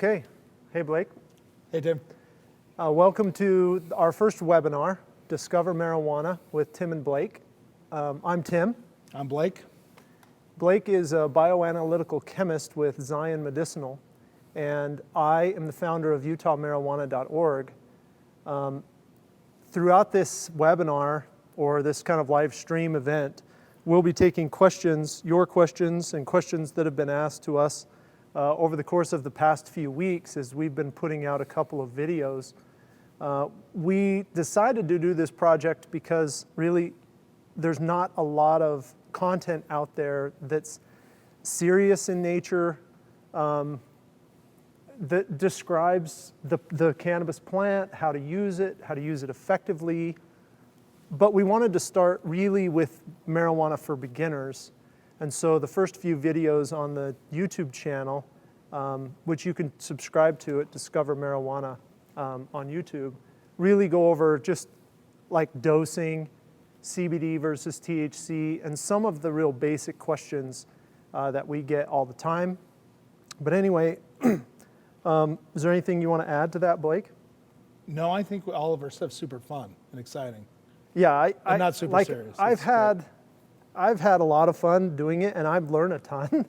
Okay. Hey, Blake. Hey, Tim. Welcome to our first webinar, Discover Marijuana with Tim and Blake. I'm Tim. I'm Blake. Blake is a bioanalytical chemist with Zion Medicinal, and I am the founder of UtahMarijuana.org. Throughout this webinar, or this kind of live stream event, we'll be taking questions, your questions, and questions that have been asked to us over the course of the past few weeks as we've been putting out a couple of videos. We decided to do this project because really there's not a lot of content out there that's serious in nature, that describes the cannabis plant, how to use it effectively. But we wanted to start really with marijuana for beginners. And so the first few videos on the YouTube channel, which you can subscribe to at Discover Marijuana on YouTube, really go over just like dosing, CBD versus THC, and some of the real basic questions that we get all the time. But anyway, is there anything you want to add to that, Blake? No, I think all of our stuff's super fun and exciting. Yeah, I'm not super serious. I've had a lot of fun doing it, and I've learned a ton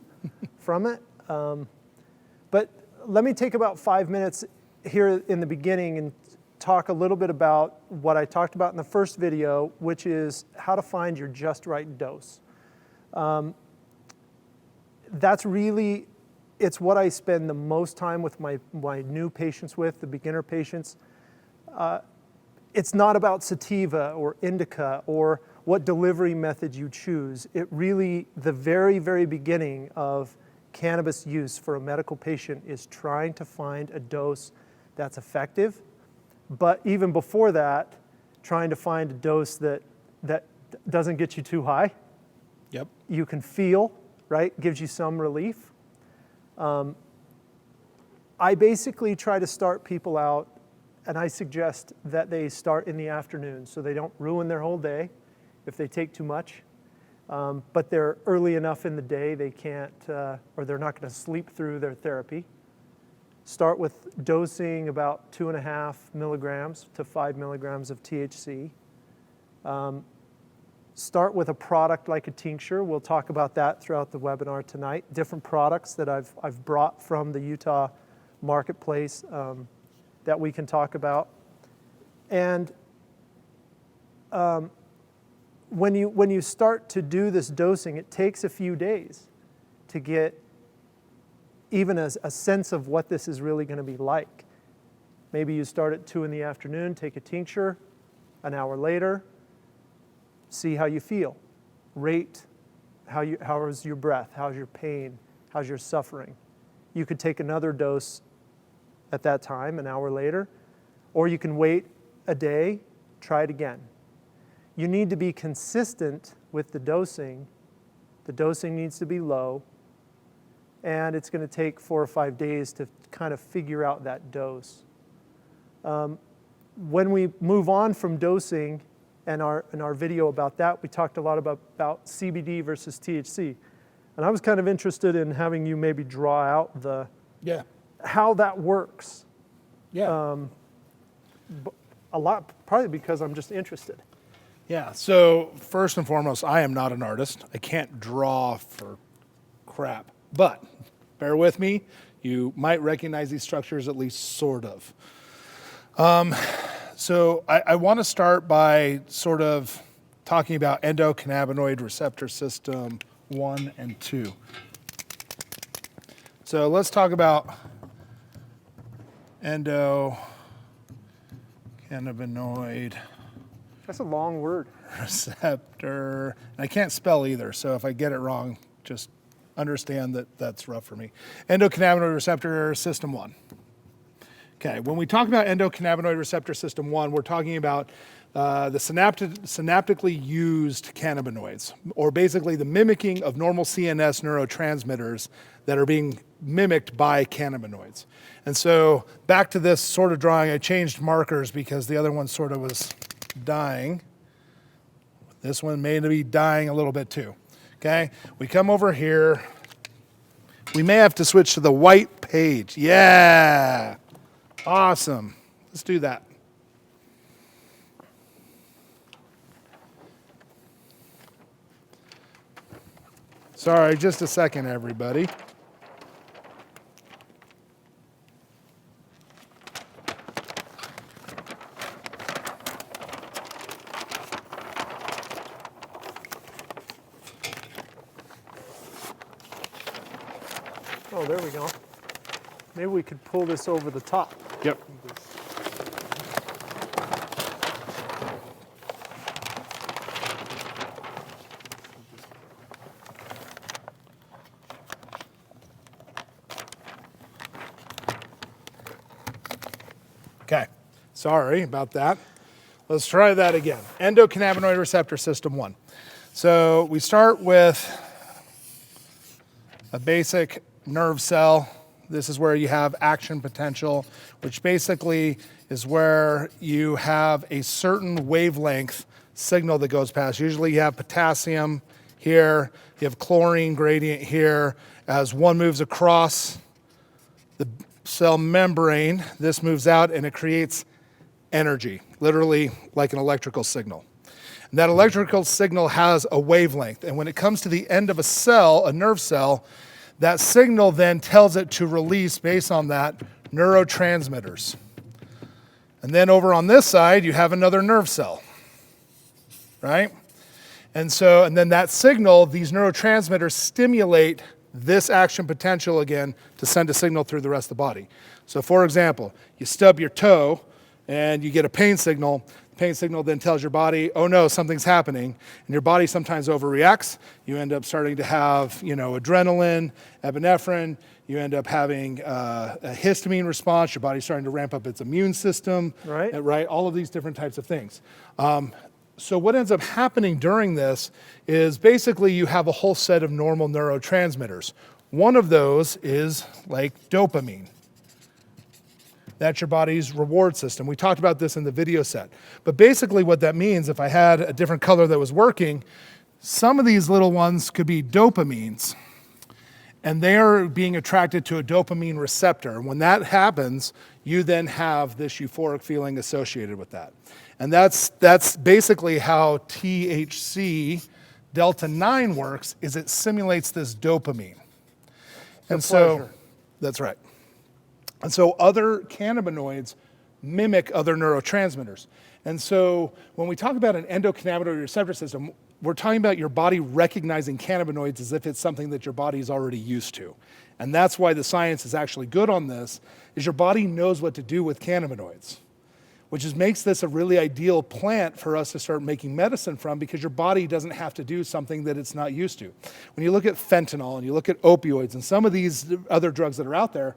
from it. But let me take about 5 minutes here in the beginning and talk a little bit about what I talked about in the first video, which is how to find your just right dose. That's really, it's what I spend the most time with my new patients with, the beginner patients. It's not about sativa or indica or what delivery method you choose. It really, the very, very beginning of cannabis use for a medical patient is trying to find a dose that's effective. But even before that, trying to find a dose that doesn't get you too high. Yep. You can feel, right? Gives you some relief. I basically try to start people out, and I suggest that they start in the afternoon so they don't ruin their whole day if they take too much. But they're early enough in the day they can't, or they're not going to sleep through their therapy. Start with dosing about 2.5 milligrams to 5 milligrams of THC. Start with a product like a tincture. We'll talk about that throughout the webinar tonight. Different products that I've brought from the Utah marketplace that we can talk about. And when you start to do this dosing, it takes a few days to get even a sense of what this is really going to be like. Maybe you start at 2 in the afternoon, take a tincture, an hour later, see how you feel. Rate how is your breath, how's your pain, how's your suffering. You could take another dose at that time, an hour later, or you can wait a day, try it again. You need to be consistent with the dosing. The dosing needs to be low, and it's going to take 4 or 5 days to kind of figure out that dose. When we move on from dosing and our video about that, we talked a lot about CBD versus THC. And I was kind of interested in having you maybe draw out how that works. Yeah. A lot, probably because I'm just interested. Yeah, so first and foremost, I am not an artist. I can't draw for crap. But bear with me, you might recognize these structures at least sort of. So I want to start by sort of talking about endocannabinoid receptor system 1 and 2. So let's talk about endocannabinoid. That's a long word. Receptor. And I can't spell either, so if I get it wrong, just understand that that's rough for me. Endocannabinoid receptor system 1. Okay, when we talk about endocannabinoid receptor system 1, we're talking about the synaptically used cannabinoids, or basically the mimicking of normal CNS neurotransmitters that are being mimicked by cannabinoids. And so back to this sort of drawing, I changed markers because the other one sort of was dying. This one may be dying a little bit too. Okay, we come over here. We may have to switch to the white page. Yeah. Awesome. Let's do that. Sorry, just a second, everybody. Oh, there we go. Maybe we could pull this over the top. Yep. Okay, sorry about that. Let's try that again. Endocannabinoid receptor system 1. So we start with a basic nerve cell. This is where you have action potential, which basically is where you have a certain wavelength signal that goes past. Usually you have potassium here, you have chlorine gradient here. As one moves across the cell membrane, this moves out and it creates energy, literally like an electrical signal. And that electrical signal has a wavelength. And when it comes to the end of a cell, a nerve cell, that signal then tells it to release, based on that, neurotransmitters. And then over on this side, you have another nerve cell, right? And then that signal, these neurotransmitters stimulate this action potential again to send a signal through the rest of the body. So for example, you stub your toe and you get a pain signal. The pain signal then tells your body, oh no, something's happening. And your body sometimes overreacts. You end up starting to have, adrenaline, epinephrine. You end up having a histamine response. Your body's starting to ramp up its immune system. Right? All of these different types of things. So what ends up happening during this is basically you have a whole set of normal neurotransmitters. One of those is like dopamine. That's your body's reward system. We talked about this in the video set. But basically what that means, if I had a different color that was working, some of these little ones could be dopamines. And they are being attracted to a dopamine receptor. And when that happens, you then have this euphoric feeling associated with that. And that's basically how THC delta 9 works, is it simulates this dopamine. And so, that's right. And so other cannabinoids mimic other neurotransmitters. And so when we talk about an endocannabinoid receptor system, we're talking about your body recognizing cannabinoids as if it's something that your body is already used to. And that's why the science is actually good on this, is your body knows what to do with cannabinoids, which makes this a really ideal plant for us to start making medicine from, because your body doesn't have to do something that it's not used to. When you look at fentanyl and you look at opioids and some of these other drugs that are out there,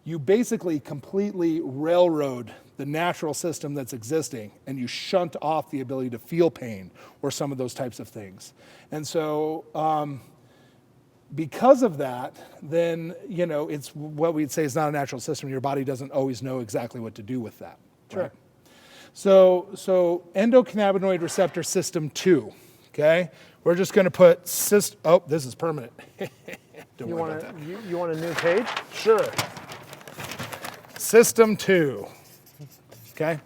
you basically completely railroad the natural system that's existing, and you shunt off the ability to feel pain or some of those types of things. And so because of that, then, it's what we'd say is not a natural system. Your body doesn't always know exactly what to do with that. Sure. Right? So endocannabinoid receptor system 2, okay? We're just gonna put oh, this is permanent. Don't worry about that. You want a new page? Sure. System 2, okay?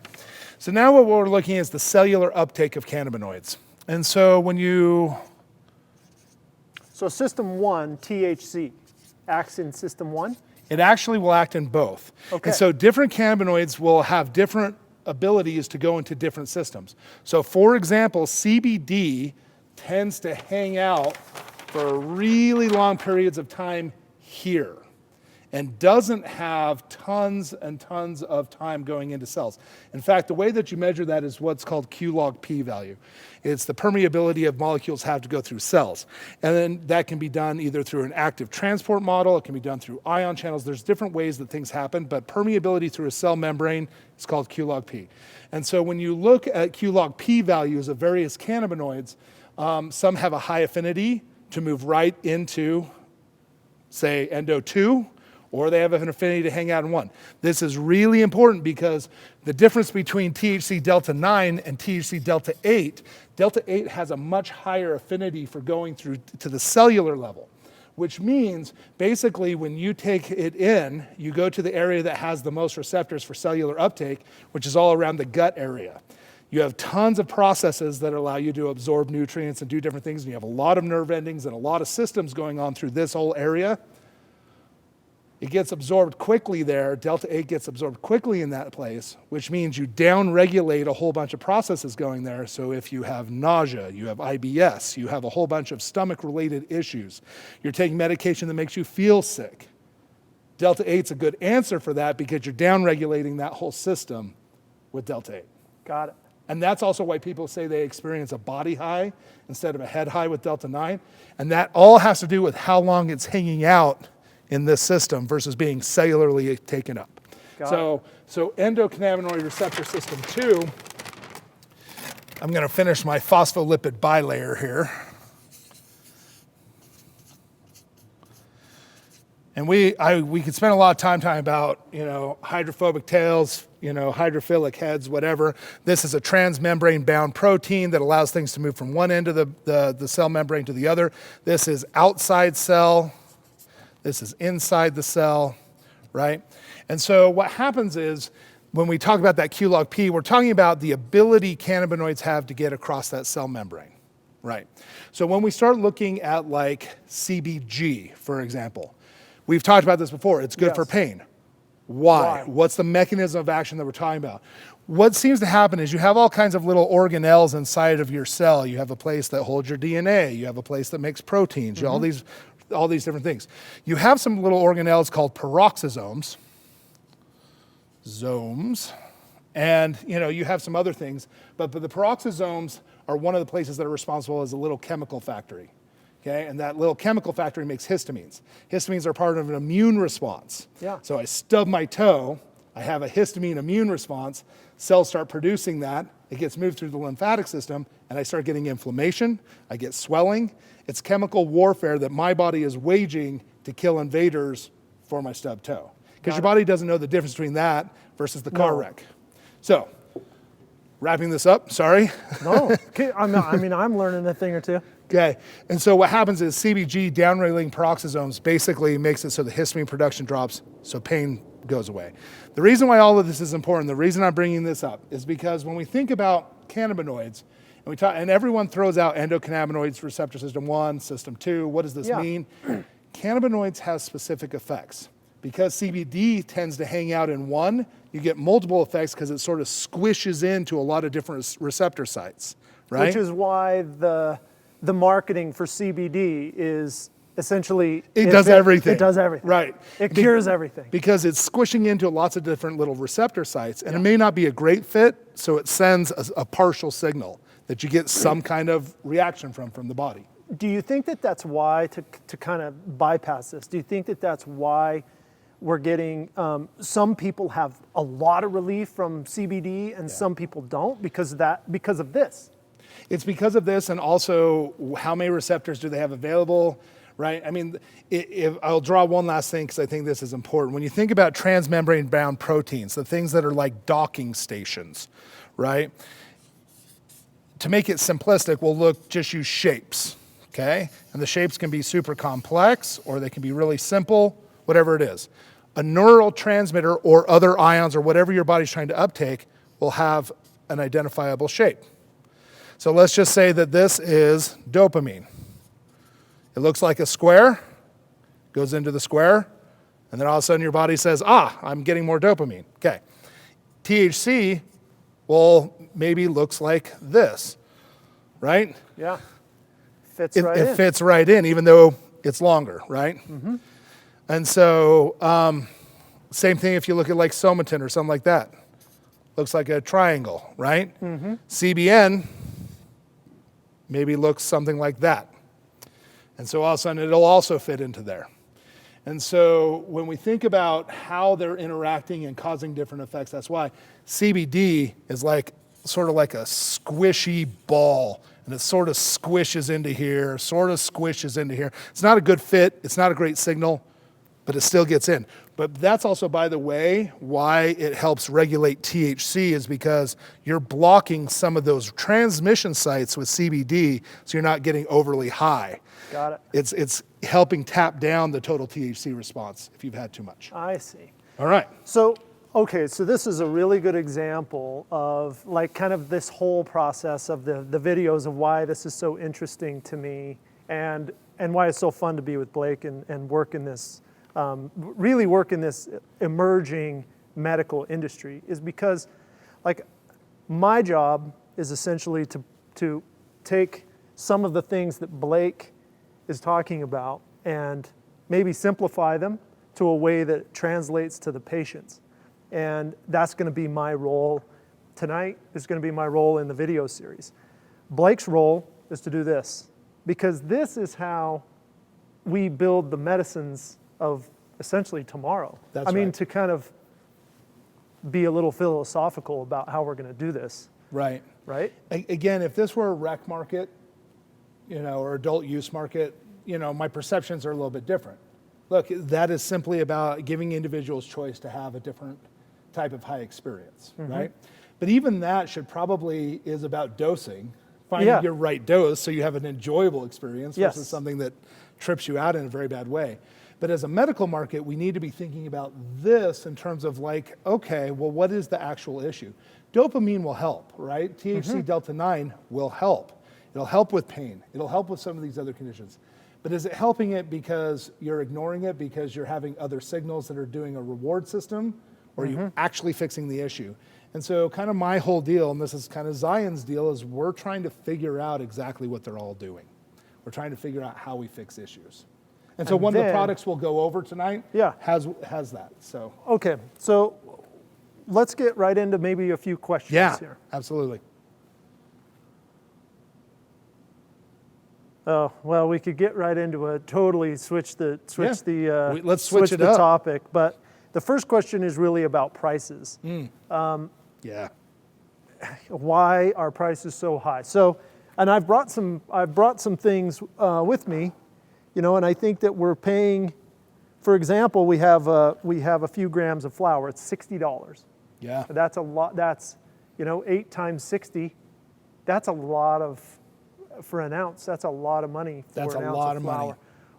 So now what we're looking at is the cellular uptake of cannabinoids. And so So system 1, THC, acts in system 1? It actually will act in both. Okay. And so different cannabinoids will have different abilities to go into different systems. So for example, CBD tends to hang out for really long periods of time here and doesn't have tons and tons of time going into cells. In fact, the way that you measure that is what's called Q log P value. It's the permeability of molecules have to go through cells. And then that can be done either through an active transport model, it can be done through ion channels. There's different ways that things happen, but permeability through a cell membrane is called Q log P. And so when you look at Q log P values of various cannabinoids, some have a high affinity to move right into, say, endo 2, or they have an affinity to hang out in 1. This is really important because the difference between THC delta 9 and THC delta 8 has a much higher affinity for going through to the cellular level, which means basically when you take it in, you go to the area that has the most receptors for cellular uptake, which is all around the gut area. You have tons of processes that allow you to absorb nutrients and do different things, and you have a lot of nerve endings and a lot of systems going on through this whole area. It gets absorbed quickly there. Delta 8 gets absorbed quickly in that place, which means you down-regulate a whole bunch of processes going there. So if you have nausea, you have IBS, you have a whole bunch of stomach-related issues, you're taking medication that makes you feel sick. Delta 8's a good answer for that because you're down-regulating that whole system with Delta 8. Got it. And that's also why people say they experience a body high instead of a head high with Delta 9. And that all has to do with how long it's hanging out in this system versus being cellularly taken up. So endocannabinoid receptor system 2, I'm going to finish my phospholipid bilayer here. And we could spend a lot of time talking about, hydrophobic tails, hydrophilic heads, whatever. This is a transmembrane bound protein that allows things to move from one end of the cell membrane to the other. This is outside cell. This is inside the cell, right? And so what happens is when we talk about that Q log P, we're talking about the ability cannabinoids have to get across that cell membrane, right? So when we start looking at like CBG, for example, we've talked about this before. It's good for pain. Why? What's the mechanism of action that we're talking about? What seems to happen is you have all kinds of little organelles inside of your cell. You have a place that holds your DNA. You have a place that makes proteins. You have all these different things. You have some little organelles called peroxisomes, and you have some other things, but the peroxisomes are one of the places that are responsible as a little chemical factory. Okay, and that little chemical factory makes histamines. Histamines are part of an immune response. Yeah. So I stub my toe, I have a histamine immune response, cells start producing that, it gets moved through the lymphatic system, and I start getting inflammation, I get swelling. It's chemical warfare that my body is waging to kill invaders for my stubbed toe. Because your body doesn't know the difference between that versus the car wreck. So, wrapping this up, sorry. No, I'm learning a thing or two. Okay, and so what happens is CBG down-regulating peroxisomes basically makes it so the histamine production drops, so pain goes away. The reason why all of this is important, the reason I'm bringing this up, is because when we think about cannabinoids, and everyone throws out endocannabinoids, receptor system 1, system 2, what does this mean? Cannabinoids have specific effects. Because CBD tends to hang out in one, you get multiple effects because it sort of squishes into a lot of different receptor sites, right? Which is why the marketing for CBD is essentially... It does everything. It does everything. Right. It cures everything. Because it's squishing into lots of different little receptor sites, and it may not be a great fit, so it sends a partial signal that you get some kind of reaction from the body. Do you think that that's why, to kind of bypass this, do you think that that's why we're getting, some people have a lot of relief from CBD and some people don't because of this? It's because of this, and also how many receptors do they have available, right? I mean, I'll draw one last thing because I think this is important. When you think about transmembrane bound proteins, the things that are like docking stations, right? To make it simplistic, we'll just use shapes, okay? And the shapes can be super complex or they can be really simple, whatever it is. A neurotransmitter or other ions or whatever your body's trying to uptake will have an identifiable shape. So let's just say that this is dopamine. It looks like a square, goes into the square, and then all of a sudden your body says, I'm getting more dopamine. Okay. THC, maybe looks like this, right? Yeah. It fits right in, even though it's longer, right? Mm-hmm. And so, same thing if you look at like somatin or something like that. Looks like a triangle, right? Mm-hmm. CBN maybe looks something like that. And so all of a sudden it'll also fit into there. And so when we think about how they're interacting and causing different effects, that's why CBD is like sort of like a squishy ball, and it sort of squishes into here, sort of squishes into here. It's not a good fit, it's not a great signal, but it still gets in. But that's also, by the way, why it helps regulate THC, is because you're blocking some of those transmission sites with CBD, so you're not getting overly high. Got it. It's helping tap down the total THC response if you've had too much. I see. All right. So, okay, so this is a really good example of like kind of this whole process of the videos of why this is so interesting to me and why it's so fun to be with Blake and work in this, really work in this emerging medical industry, is because like my job is essentially to take some of the things that Blake is talking about and maybe simplify them to a way that translates to the patients. And that's going to be my role tonight. It's going to be my role in the video series. Blake's role is to do this, because this is how we build the medicines of essentially tomorrow. That's I mean, right. to kind of be a little philosophical about how we're going to do this, Right. right? Again, if this were a rec market, or adult use market, my perceptions are a little bit different. Look, that is simply about giving individuals choice to have a different type of high experience, right? But even that is about dosing, finding your right dose so you have an enjoyable experience versus something that trips you out in a very bad way. But as a medical market, we need to be thinking about this in terms of like, okay, well, what is the actual issue? Dopamine will help, right? THC delta 9 will help. It'll help with pain. It'll help with some of these other conditions. But is it helping it because you're ignoring it because you're having other signals that are doing a reward system, or are you actually fixing the issue? And so kind of my whole deal, and this is kind of Zion's deal, is we're trying to figure out exactly what they're all doing. We're trying to figure out how we fix issues. And so one of the products we'll go over tonight has that. So Okay, so let's get right into maybe a few questions here. Absolutely. Oh, well, we could get right into it, totally let's switch switch the it up. topic. But the first question is really about prices. Why are prices so high? So, and I've brought some things with me, and I think that we're paying, for example, we have a few grams of flour. It's $60. Yeah. That's a lot. That's 8 times 60. That's a lot for an ounce. That's a lot of money for an ounce of flour.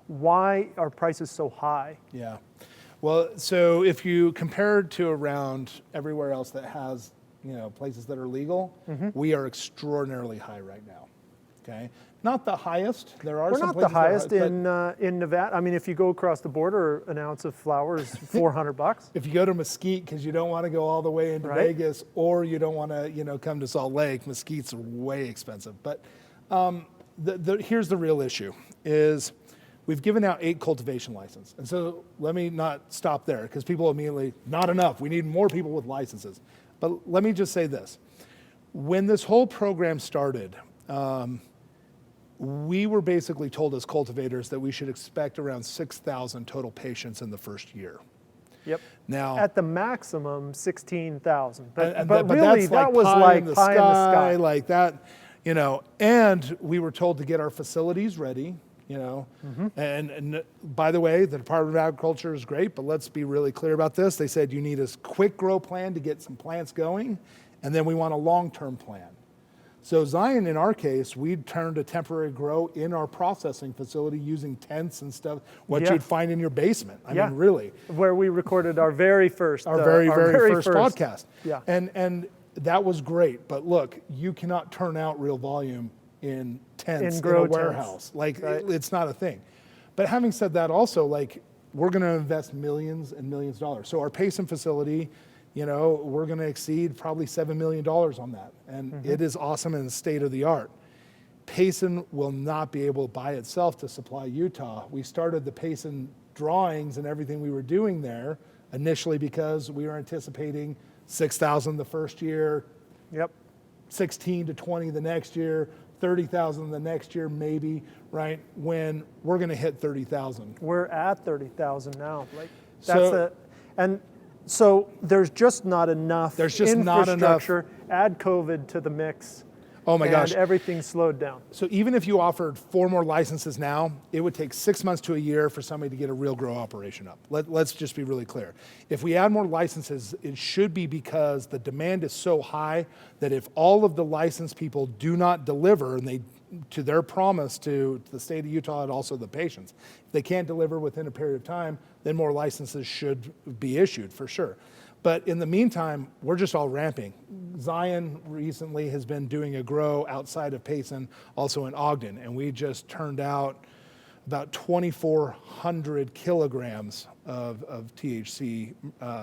Why are prices so high? Yeah. Well, so if you compare it to around everywhere else that has, places that are legal, we are extraordinarily high right now. Okay. Not the highest. There are some places. We're not the highest in Nevada. I mean, if you go across the border, an ounce of flour is $400. If you go to Mesquite, because you don't want to go all the way into Vegas, or you don't want to, come to Salt Lake, Mesquite's way expensive. But here's the real issue: is we've given out 8 cultivation licenses, and so let me not stop there because people immediately, not enough. We need more people with licenses. But let me just say this: when this whole program started. We were basically told as cultivators that we should expect around 6,000 total patients in the first year. Yep. Now, at the maximum, 16,000. But that's really, that was like pie in the sky, like that, And we were told to get our facilities ready, And by the way, the Department of Agriculture is great, but let's be really clear about this. They said you need a quick grow plan to get some plants going, and then we want a long-term plan. So Zion, in our case, we turned a temporary grow in our processing facility using tents and stuff, what you'd find in your basement. I mean, really. Where we recorded our very first very first podcast. Yeah. And that was great. But look, you cannot turn out real volume in tents in a warehouse. It's not a thing. But having said that also, we're going to invest millions and millions of dollars. So our Payson facility, we're going to exceed probably $7 million on that. And it is awesome and state of the art. Payson will not be able by itself to supply Utah. We started the Payson drawings and everything we were doing there initially because we were anticipating 6,000 the first year, 16 to 20 the next year, 30,000 the next year maybe, right? When we're going to hit 30,000. We're at 30,000 now. So there's just not enough infrastructure. Add COVID to the mix. Oh my gosh. And everything slowed down. So even if you offered 4 more licenses now, it would take 6 months to a year for somebody to get a real grow operation up. Let's just be really clear. If we add more licenses, it should be because the demand is so high that if all of the licensed people do not deliver and they to their promise to the state of Utah and also the patients, if they can't deliver within a period of time, then more licenses should be issued for sure. But in the meantime, we're just all ramping. Zion recently has been doing a grow outside of Payson, also in Ogden, and we just turned out about 2,400 kilograms of THC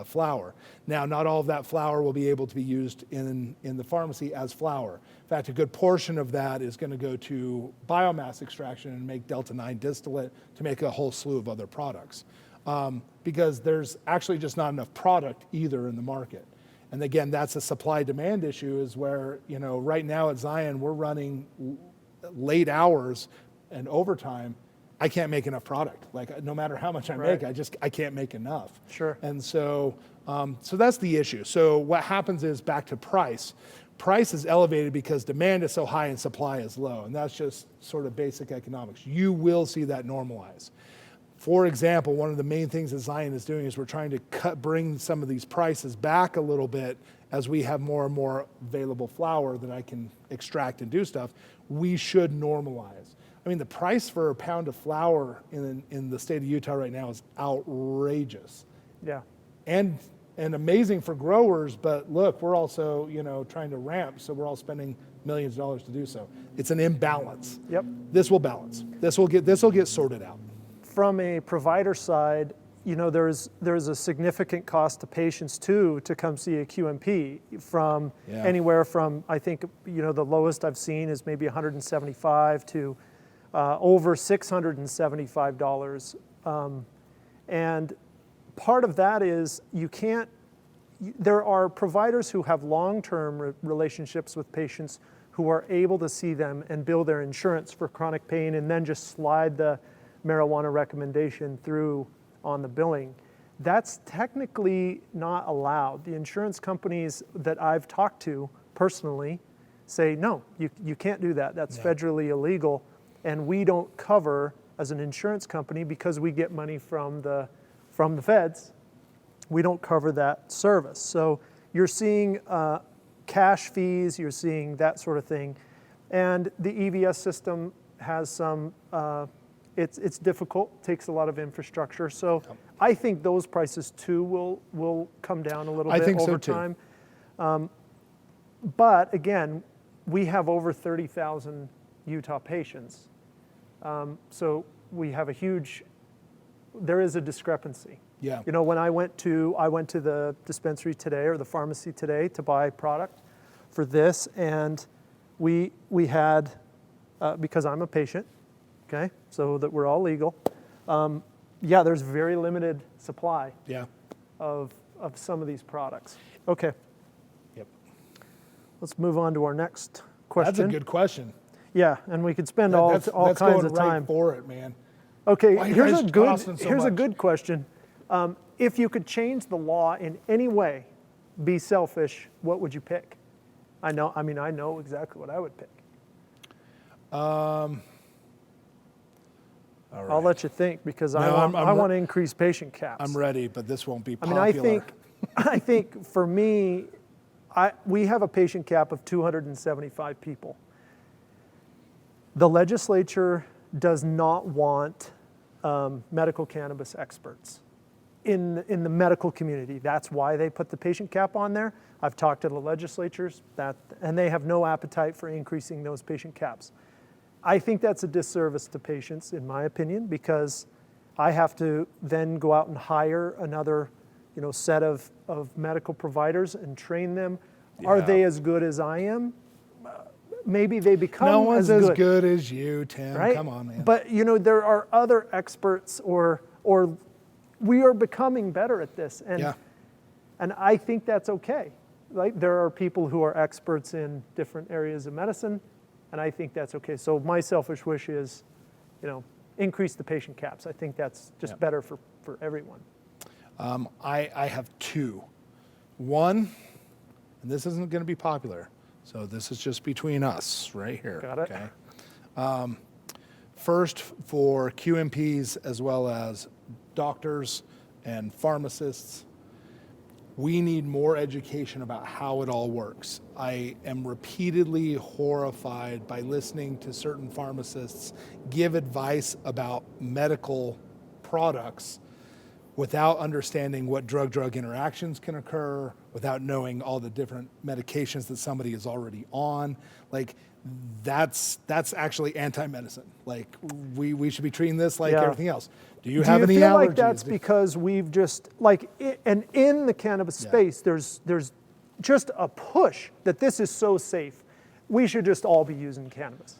flower. Now, not all of that flower will be able to be used in the pharmacy as flower. In fact, a good portion of that is going to go to biomass extraction and make Delta-9 distillate to make a whole slew of other products. Because there's actually just not enough product either in the market. And again, that's a supply-demand issue is where, right now at Zion, we're running late hours and overtime. I can't make enough product. Like no matter how much I make, I can't make enough. Sure. And so that's the issue. So what happens is back to price. Price is elevated because demand is so high and supply is low. And that's just sort of basic economics. You will see that normalize. For example, one of the main things that Zion is doing is we're trying to bring some of these prices back a little bit as we have more and more available flower that I can extract and do stuff. We should normalize. I mean, the price for a pound of flower in the state of Utah right now is outrageous. Yeah. And amazing for growers, but look, we're also, trying to ramp, so we're all spending millions of dollars to do so. It's an imbalance. Yep. This will balance. This will get sorted out. From a provider side, there's a significant cost to patients too to come see a QMP from anywhere from, I think, the lowest I've seen is maybe $175 to over $675. And part of that is there are providers who have long-term relationships with patients who are able to see them and bill their insurance for chronic pain and then just slide the marijuana recommendation through on the billing. That's technically not allowed. The insurance companies that I've talked to personally say, no, you can't do that. That's federally illegal. And we don't cover as an insurance company because we get money from the feds. We don't cover that service. So you're seeing cash fees, you're seeing that sort of thing. And the EVS system has some, it's difficult, takes a lot of infrastructure. So I think those prices too will come down a little bit over time. But again, we have over 30,000 Utah patients. So we have there is a discrepancy. Yeah. When I went to the dispensary today or the pharmacy today to buy product for this, and we had, because I'm a patient, okay, so that we're all legal, there's very limited supply of some of these products. Okay. Yep. Let's move on to our next question. That's a good question. Yeah, and we could spend all kinds of time. Right for it, man. Okay, Why here's a good question. If you could change the law in any way, be selfish, what would you pick? I know exactly what I would pick. All right. I'll let you think because I want to increase patient caps. I'm ready, but this won't be popular. I think for me, we have a patient cap of 275 people. The legislature does not want medical cannabis experts in the medical community. That's why they put the patient cap on there. I've talked to the legislatures, and they have no appetite for increasing those patient caps. I think that's a disservice to patients, in my opinion, because I have to then go out and hire another set of medical providers and train them. Yeah. Are they as good as I am? Maybe they become no one's as good as you, Tim. Right? Come on, man. But there are other experts, or we are becoming better at this, and I think that's okay. Like there are people who are experts in different areas of medicine, and I think that's okay. So my selfish wish is, increase the patient caps. I think that's just better for everyone. I have two. One, and this isn't going to be popular, So this is just between us right here. Got it. Okay. First, for QMPs as well as doctors and pharmacists, we need more education about how it all works. I am repeatedly horrified by listening to certain pharmacists give advice about medical products without understanding what drug-drug interactions can occur, without knowing all the different medications that somebody is already on. Like, that's actually anti-medicine. Like, we should be treating this like everything else. Do you have any allergies? Do you feel like that's because we've just, like, and in the cannabis space, there's just a push that this is so safe, we should just all be using cannabis.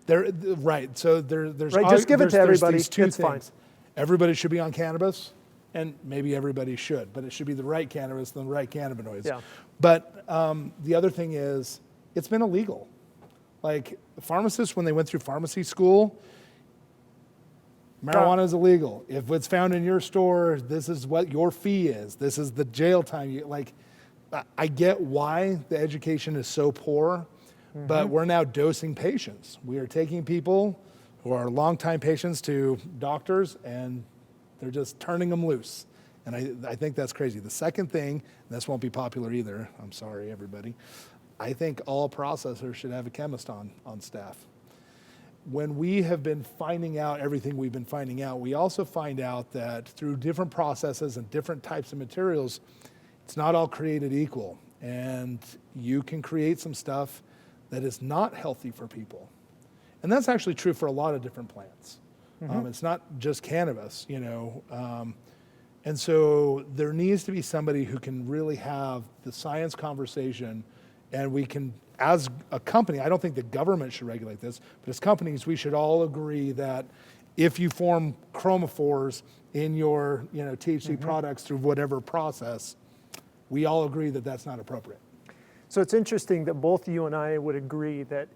Right, so there's... Right, just give it to everybody, these two it's fine. Everybody should be on cannabis, and maybe everybody should, but it should be the right cannabis and the right cannabinoids. Yeah. But the other thing is, it's been illegal. Like, pharmacists, when they went through pharmacy school, marijuana is illegal. If it's found in your store, this is what your fee is. This is the jail time. I get why the education is so poor, but we're now dosing patients. We are taking people who are longtime patients to doctors, and they're just turning them loose. And I think that's crazy. The second thing, and this won't be popular either, I'm sorry, everybody, I think all processors should have a chemist on staff. When we have been finding out everything we've been finding out, we also find out that through different processes and different types of materials, it's not all created equal. And you can create some stuff that is not healthy for people. And that's actually true for a lot of different plants. It's not just cannabis, you know. And so there needs to be somebody who can really have the science conversation, and we can, as a company, I don't think the government should regulate this, but as companies, we should all agree that if you form chromophores in your, THC products through whatever process, we all agree that that's not appropriate. So it's interesting that both you and I would agree that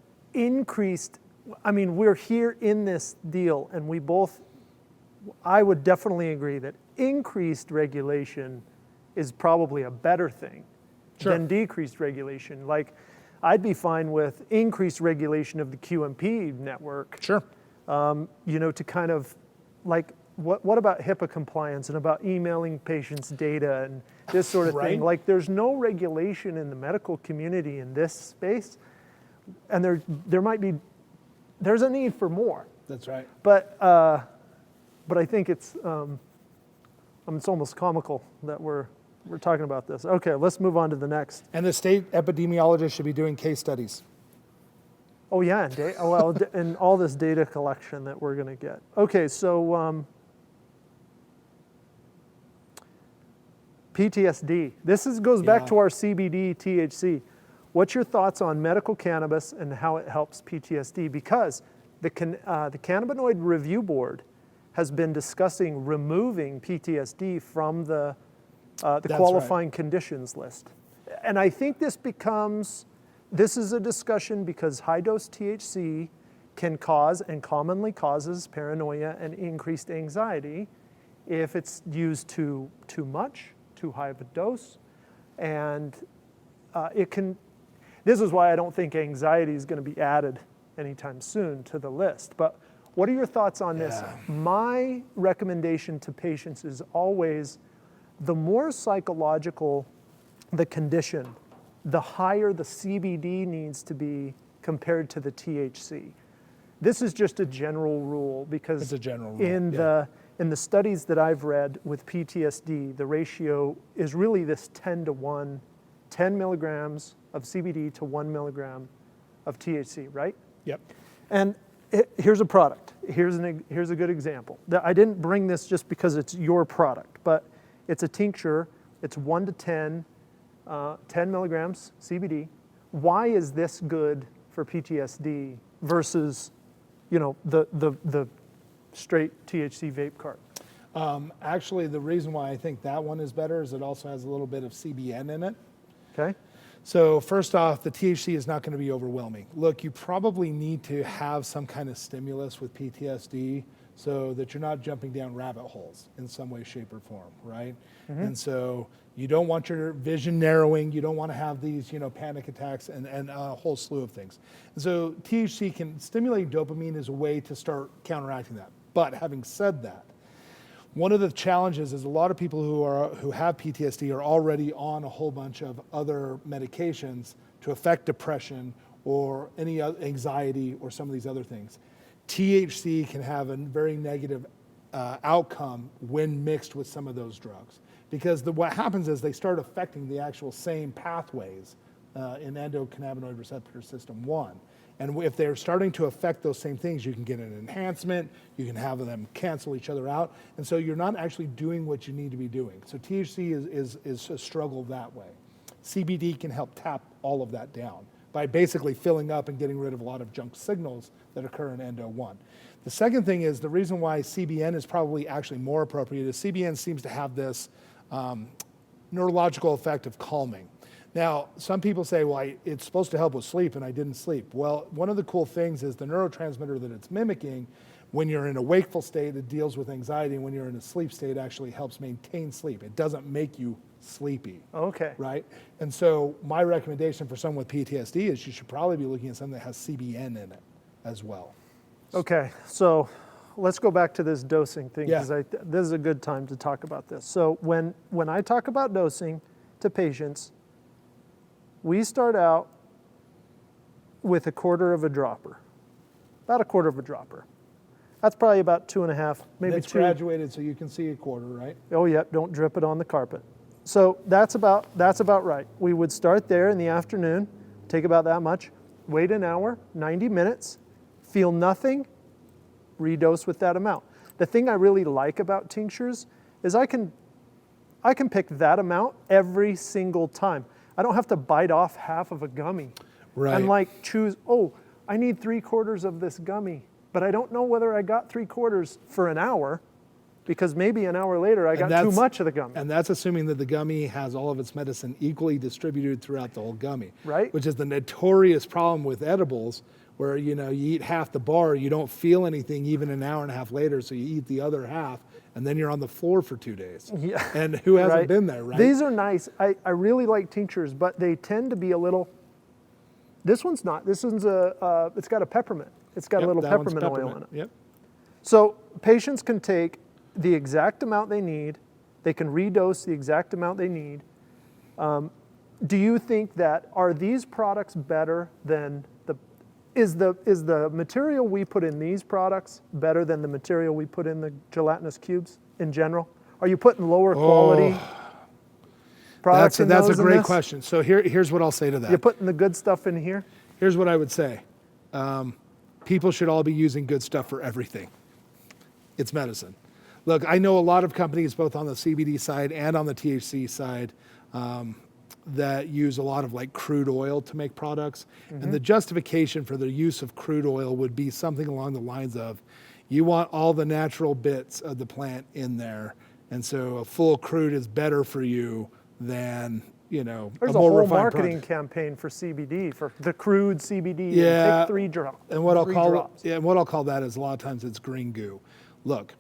we're here in this deal, and I would definitely agree that increased regulation is probably a better thing than decreased regulation. Like, I'd be fine with increased regulation of the QMP network. Sure. To kind of, like, what about HIPAA compliance and about emailing patients' data and this sort of thing? Like, there's no regulation in the medical community in this space, and there's a need for more. That's right. But I think it's almost comical that we're talking about this. Okay, let's move on to the next. And the state epidemiologist should be doing case studies. Oh yeah, and all this data collection that we're going to get. Okay, so PTSD. This goes back to our CBD THC. What's your thoughts on medical cannabis and how it helps PTSD? Because the Cannabinoid Review Board has been discussing removing PTSD from the qualifying conditions list. And I think this is a discussion because high-dose THC can cause and commonly causes paranoia and increased anxiety if it's used too much, too high of a dose. And this is why I don't think anxiety is going to be added anytime soon to the list. But what are your thoughts on this? My recommendation to patients is always, the more psychological the condition, the higher the CBD needs to be compared to the THC. This is just a general rule because it's a general rule. In the studies that I've read with PTSD, the ratio is really this 10-to-1, 10 milligrams of CBD to 1 milligram of THC, right? Yep. And here's a product. Here's a good example. I didn't bring this just because it's your product, but it's a tincture. It's 1 to 10, 10 milligrams CBD. Why is this good for PTSD versus, the straight THC vape cart? Actually, the reason why I think that one is better is it also has a little bit of CBN in it. Okay. So first off, the THC is not going to be overwhelming. Look, you probably need to have some kind of stimulus with PTSD so that you're not jumping down rabbit holes in some way, shape, or form, right? And so You don't want your vision narrowing. You don't want to have these, panic attacks and a whole slew of things. And so THC can stimulate dopamine as a way to start counteracting that. But having said that, one of the challenges is a lot of people who have PTSD are already on a whole bunch of other medications to affect depression or any anxiety or some of these other things. THC can have a very negative outcome when mixed with some of those drugs. Because what happens is they start affecting the actual same pathways in endocannabinoid receptor system 1. And if they're starting to affect those same things, you can get an enhancement, you can have them cancel each other out. And so you're not actually doing what you need to be doing. So THC is a struggle that way. CBD can help tap all of that down by basically filling up and getting rid of a lot of junk signals that occur in Endo 1. The second thing is the reason why CBN is probably actually more appropriate is CBN seems to have this neurological effect of calming. Now, some people say, well, it's supposed to help with sleep and I didn't sleep. Well, one of the cool things is the neurotransmitter that it's mimicking, when you're in a wakeful state, it deals with anxiety, and when you're in a sleep state, it actually helps maintain sleep. It doesn't make you sleepy. Okay. Right? And so my recommendation for someone with PTSD is you should probably be looking at something that has CBN in it as well. Okay, so let's go back to this dosing thing, Yeah. because this is a good time to talk about this. So when I talk about dosing to patients, we start out with a quarter of a dropper, about a quarter of a dropper. That's probably about 2.5, maybe It's 2. graduated so you can see a quarter, right? Oh, yep, don't drip it on the carpet. So that's about right. We would start there in the afternoon, take about that much, wait an hour, 90 minutes, feel nothing, redose with that amount. The thing I really like about tinctures is I can pick that amount every single time. I don't have to bite off half of a gummy. Right. And like choose, I need 3/4 of this gummy, but I don't know whether I got 3/4 for an hour, because maybe an hour later I got too much of the gummy. And that's assuming that the gummy has all of its medicine equally distributed throughout the whole gummy. Right. Which is the notorious problem with edibles, where you eat half the bar, you don't feel anything even an hour and a half later, so you eat the other half, and then you're on the floor for 2 days. Yeah. And who hasn't Right. been there, right? These are nice. I really like tinctures, but they tend to be a little, this one's not. This one's it's got a peppermint. It's got a little that one's peppermint oil in it. Yep. So patients can take the exact amount they need. They can redose the exact amount they need. Do you think are these products better than is the material we put in these products better than the material we put in the gelatinous cubes in general? Are you putting lower quality products in those? That's a great question. So here's what I'll say to that. You're putting the good stuff in here? Here's what I would say. People should all be using good stuff for everything. It's medicine. Look, I know a lot of companies, both on the CBD side and on the THC side, that use a lot of like crude oil to make products. Mm-hmm. And the justification for the use of crude oil would be something along the lines of, you want all the natural bits of the plant in there. And so a full crude is better for you than, There's a a more whole refined marketing product. campaign for CBD, for the crude CBD. Yeah. Take 3 drops. And what I'll drops. call that is a lot of times it's green goo. Look,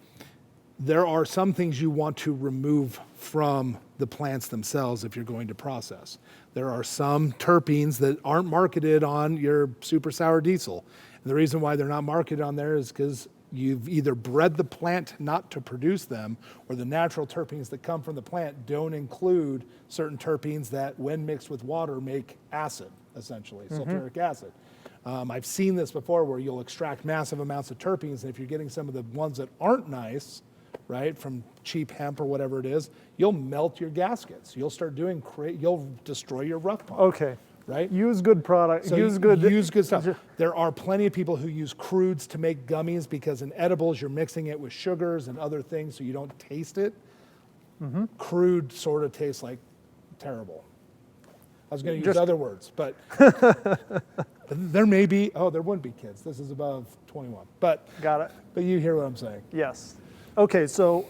there are some things you want to remove from the plants themselves if you're going to process. There are some terpenes that aren't marketed on your super sour diesel. And the reason why they're not marketed on there is because you've either bred the plant not to produce them, or the natural terpenes that come from the plant don't include certain terpenes that, when mixed with water, make acid, essentially, sulfuric acid. I've seen this before where you'll extract massive amounts of terpenes, and if you're getting some of the ones that aren't nice, right, from cheap hemp or whatever it is, you'll melt your gaskets. You'll start doing, you'll destroy your rough pump. Okay. Right? Use good product. So use good stuff. There are plenty of people who use crudes to make gummies because in edibles you're mixing it with sugars and other things so you don't taste it. Mm-hmm. Crude sort of tastes like terrible. I was going to use other words, but there may be, there wouldn't be kids. This is above 21. But got it. But you hear what I'm saying. Yes. Okay, so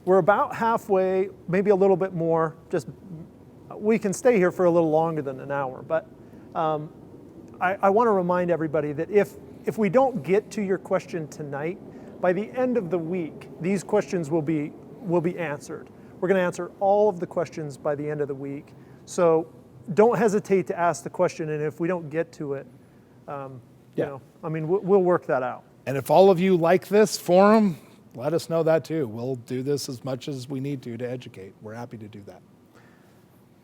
we're about halfway, maybe a little bit more. We can stay here for a little longer than an hour, but I want to remind everybody that if we don't get to your question tonight, by the end of the week, these questions will be answered. We're going to answer all of the questions by the end of the week. So don't hesitate to ask the question, and if we don't get to it, you know, I mean, we'll work that out. And if all of you like this forum, let us know that too. We'll do this as much as we need to educate. We're happy to do that.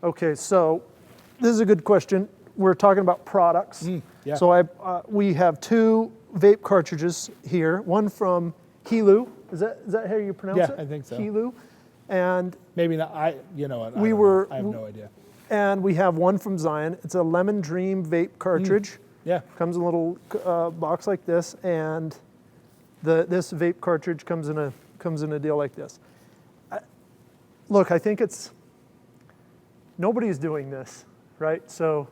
Okay, so this is a good question. We're talking about products. Yeah. So we have 2 vape cartridges here. One from Helu. Is that how you pronounce it? Yeah, I think so. Helu, and Maybe not. I have no idea. And we have one from Zion. It's a Lemon Dream vape cartridge. Yeah. Comes in a little box like this, and this vape cartridge comes in a deal like this. Look, I think nobody's doing this, right? So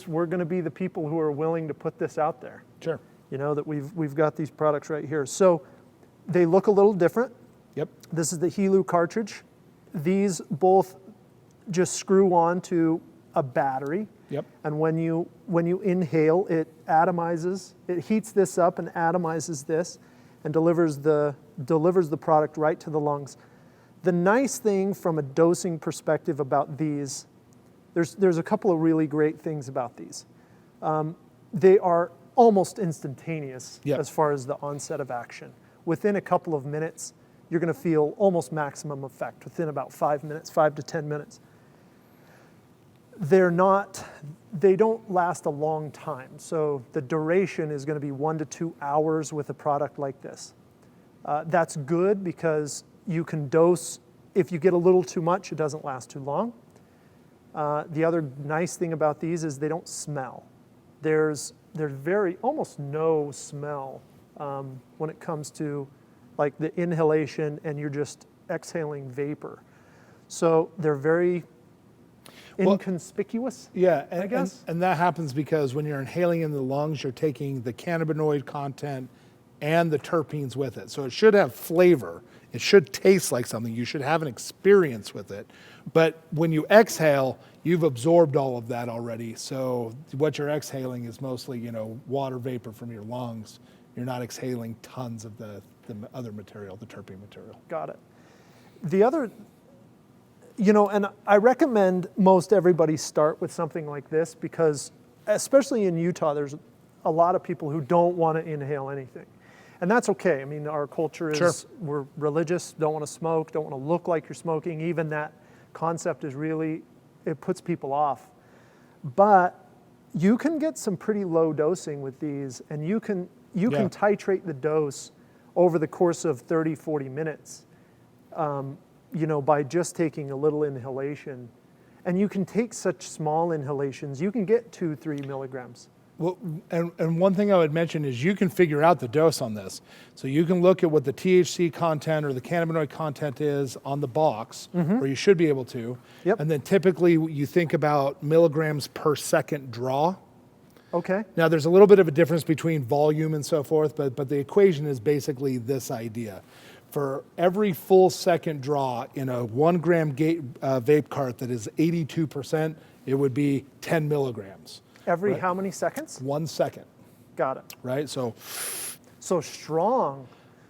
we're going to be the people who are willing to put this out there. Sure. You know, that we've got these products right here. So they look a little different. Yep. This is the Helu cartridge. These both just screw on to a battery. Yep. And when you inhale, it atomizes. It heats this up and atomizes this, and delivers the product right to the lungs. The nice thing from a dosing perspective about these, there's a couple of really great things about these. They are almost instantaneous as far as the onset of action. Within a couple of minutes, you're going to feel almost maximum effect within about 5 minutes, 5 to 10 minutes. They don't last a long time. So the duration is going to be 1 to 2 hours with a product like this. That's good because you can dose. If you get a little too much, it doesn't last too long. The other nice thing about these is they don't smell. There's almost no smell when it comes to like the inhalation, and you're just exhaling vapor. So they're very inconspicuous. Yeah, I guess. And that happens because when you're inhaling in the lungs, you're taking the cannabinoid content and the terpenes with it. So it should have flavor. It should taste like something. You should have an experience with it. But when you exhale, you've absorbed all of that already. So what you're exhaling is mostly, water vapor from your lungs. You're not exhaling tons of the other material, the terpene material. Got it. The other, and I recommend most everybody start with something like this because, especially in Utah, there's a lot of people who don't want to inhale anything. And that's okay. I mean, our culture is, we're religious, don't want to smoke, don't want to look like you're smoking. Even that concept is really, it puts people off. But you can get some pretty low dosing with these, and you can titrate the dose over the course of 30, 40 minutes, by just taking a little inhalation. And you can take such small inhalations. You can get 2-3 milligrams. Well, and one thing I would mention is you can figure out the dose on this. So you can look at what the THC content or the cannabinoid content is on the box, or you should be able to. Yep. And then typically you think about milligrams per second draw. Okay. Now there's a little bit of a difference between volume and so forth, but the equation is basically this idea. For every full second draw in a 1 gram vape cart that is 82%, it would be 10 milligrams. Every how many seconds? 1 second. Got it. Right? So strong.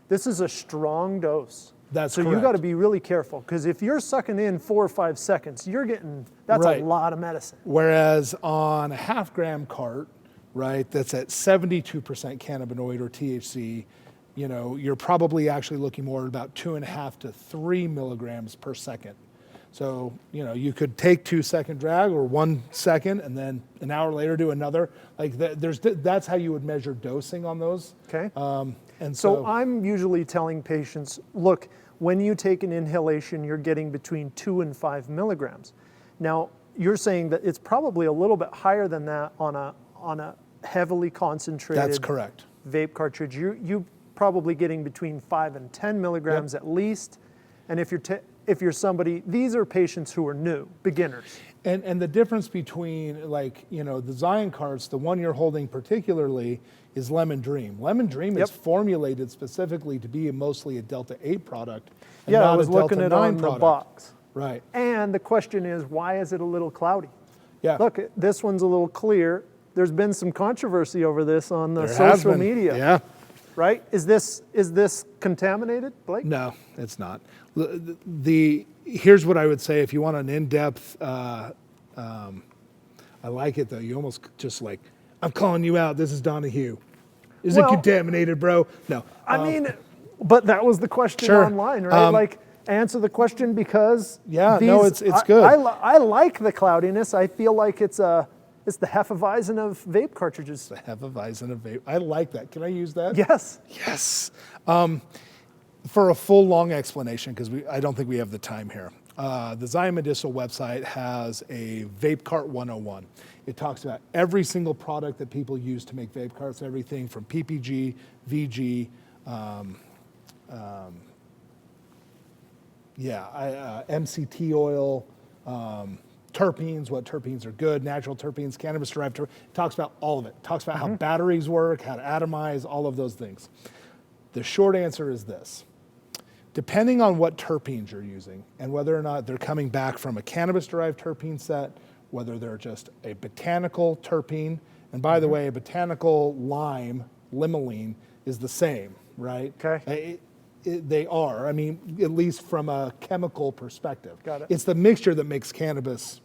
This is a strong dose. That's so correct. You got to be really careful because if you're sucking in 4 or 5 seconds, that's a lot of medicine. Whereas on a half gram cart, right, that's at 72% cannabinoid or THC, you're probably actually looking more at about 2.5 to 3 milligrams per second. So, you could take 2 second drag or 1 second and then an hour later do another. Like that's how you would measure dosing on those. Okay. And so I'm usually telling patients, look, when you take an inhalation, you're getting between 2 and 5 milligrams. Now, you're saying that it's probably a little bit higher than that on a heavily concentrated that's correct. Vape cartridge. You probably getting between 5 and 10 milligrams at least. And if you're somebody, these are patients who are new, beginners. And the difference between the Zion carts, the one you're holding particularly is Lemon Dream. Lemon Dream is formulated specifically to be mostly a Delta 8 product. And not I was looking at it on product. the box. Right. And the question is, why is it a little cloudy? Yeah. Look, this one's a little clear. There's been some controversy over this on the social media. Yeah. right? Is this contaminated, Blake? No, it's not. Here's what I would say if you want an in-depth, I like it though. You almost just like, I'm calling you out. This is Donahue. Is it contaminated, bro? No. I mean, but that was the question online, right? Like, answer the question because it's good. I like the cloudiness. I feel like it's the Hefeweizen of vape cartridges. The Hefeweizen of vape. I like that. Can I use that? Yes. Yes. For a full, long explanation, because I don't think we have the time here. The Zion Medicinal website has a Vape Cart 101. It talks about every single product that people use to make vape carts, everything from PPG, VG, MCT oil, terpenes, what terpenes are good, natural terpenes, cannabis-derived terpenes. It talks about all of it. It talks about how batteries work, how to atomize, all of those things. The short answer is this. Depending on what terpenes you're using and whether or not they're coming back from a cannabis-derived terpene set, whether they're just a botanical terpene, and by the way, a botanical lime, limonene, is the same, right? Okay. They are, I mean, at least from a chemical perspective. Got it. It's the mixture that makes cannabis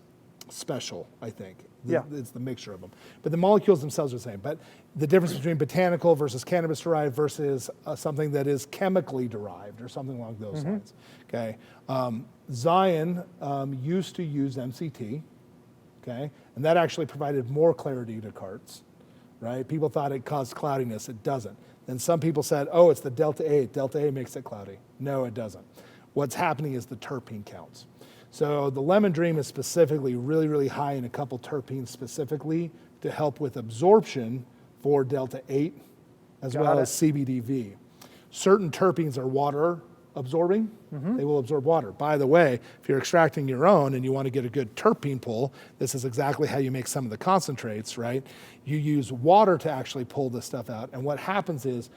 special, I think. Yeah. It's the mixture of them. But the molecules themselves are the same. But the difference between botanical versus cannabis-derived versus something that is chemically derived or something along those lines, okay? Zion used to use MCT, okay? And that actually provided more clarity to carts, right? People thought it caused cloudiness. It doesn't. And some people said, oh, it's the Delta 8. Delta 8 makes it cloudy. No, it doesn't. What's happening is the terpene counts. So the Lemon Dream is specifically really, really high in a couple terpenes specifically to help with absorption for Delta 8 as well as CBDV. Certain terpenes are water absorbing. They will absorb water. By the way, if you're extracting your own and you want to get a good terpene pull, this is exactly how you make some of the concentrates, right? You use water to actually pull this stuff out. And what happens is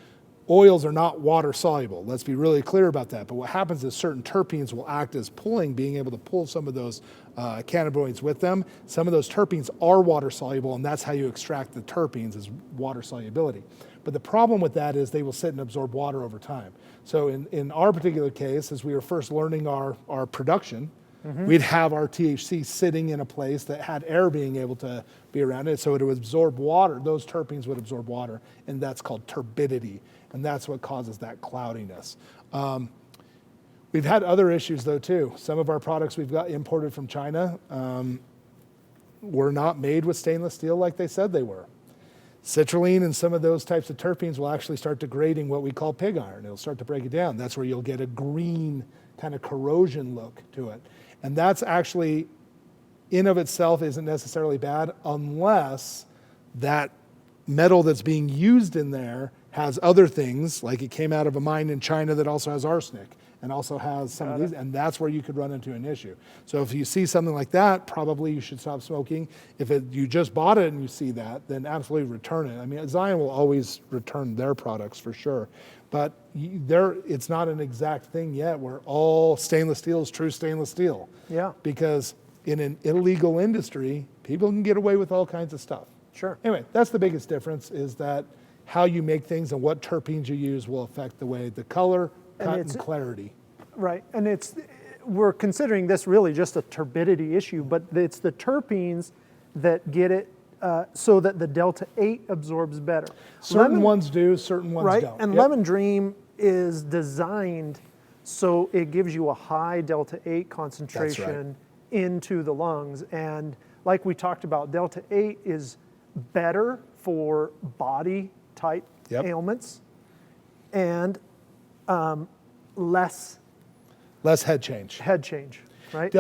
oils are not water soluble. Let's be really clear about that. But what happens is certain terpenes will act as being able to pull some of those cannabinoids with them. Some of those terpenes are water soluble, and that's how you extract the terpenes is water solubility. But the problem with that is they will sit and absorb water over time. So in our particular case, as we were first learning our production, we'd have our THC sitting in a place that had air being able to be around it, so it would absorb water. Those terpenes would absorb water, and that's called turbidity, and that's what causes that cloudiness. We've had other issues, though, too. Some of our products we've got imported from China were not made with stainless steel like they said they were. Citrulline and some of those types of terpenes will actually start degrading what we call pig iron. It'll start to break it down. That's where you'll get a green kind of corrosion look to it. And that's actually, in of itself, isn't necessarily bad unless that metal that's being used in there has other things, like it came out of a mine in China that also has arsenic and also has some of these, and that's where you could run into an issue. So if you see something like that, probably you should stop smoking. If you just bought it and you see that, then absolutely return it. I mean, Zion will always return their products for sure, but it's not an exact thing yet where all stainless steel is true stainless steel. Yeah. Because in an illegal industry, people can get away with all kinds of stuff. Sure. Anyway, that's the biggest difference, is that how you make things and what terpenes you use will affect the way the color, cut, and clarity. Right, and we're considering this really just a turbidity issue, but it's the terpenes that get it so that the Delta 8 absorbs better. Certain ones do, certain ones don't. And Lemon Dream is designed so it gives you a high Delta 8 concentration into the lungs. And like we talked about, Delta 8 is better for body type ailments and less head change. Head change, right?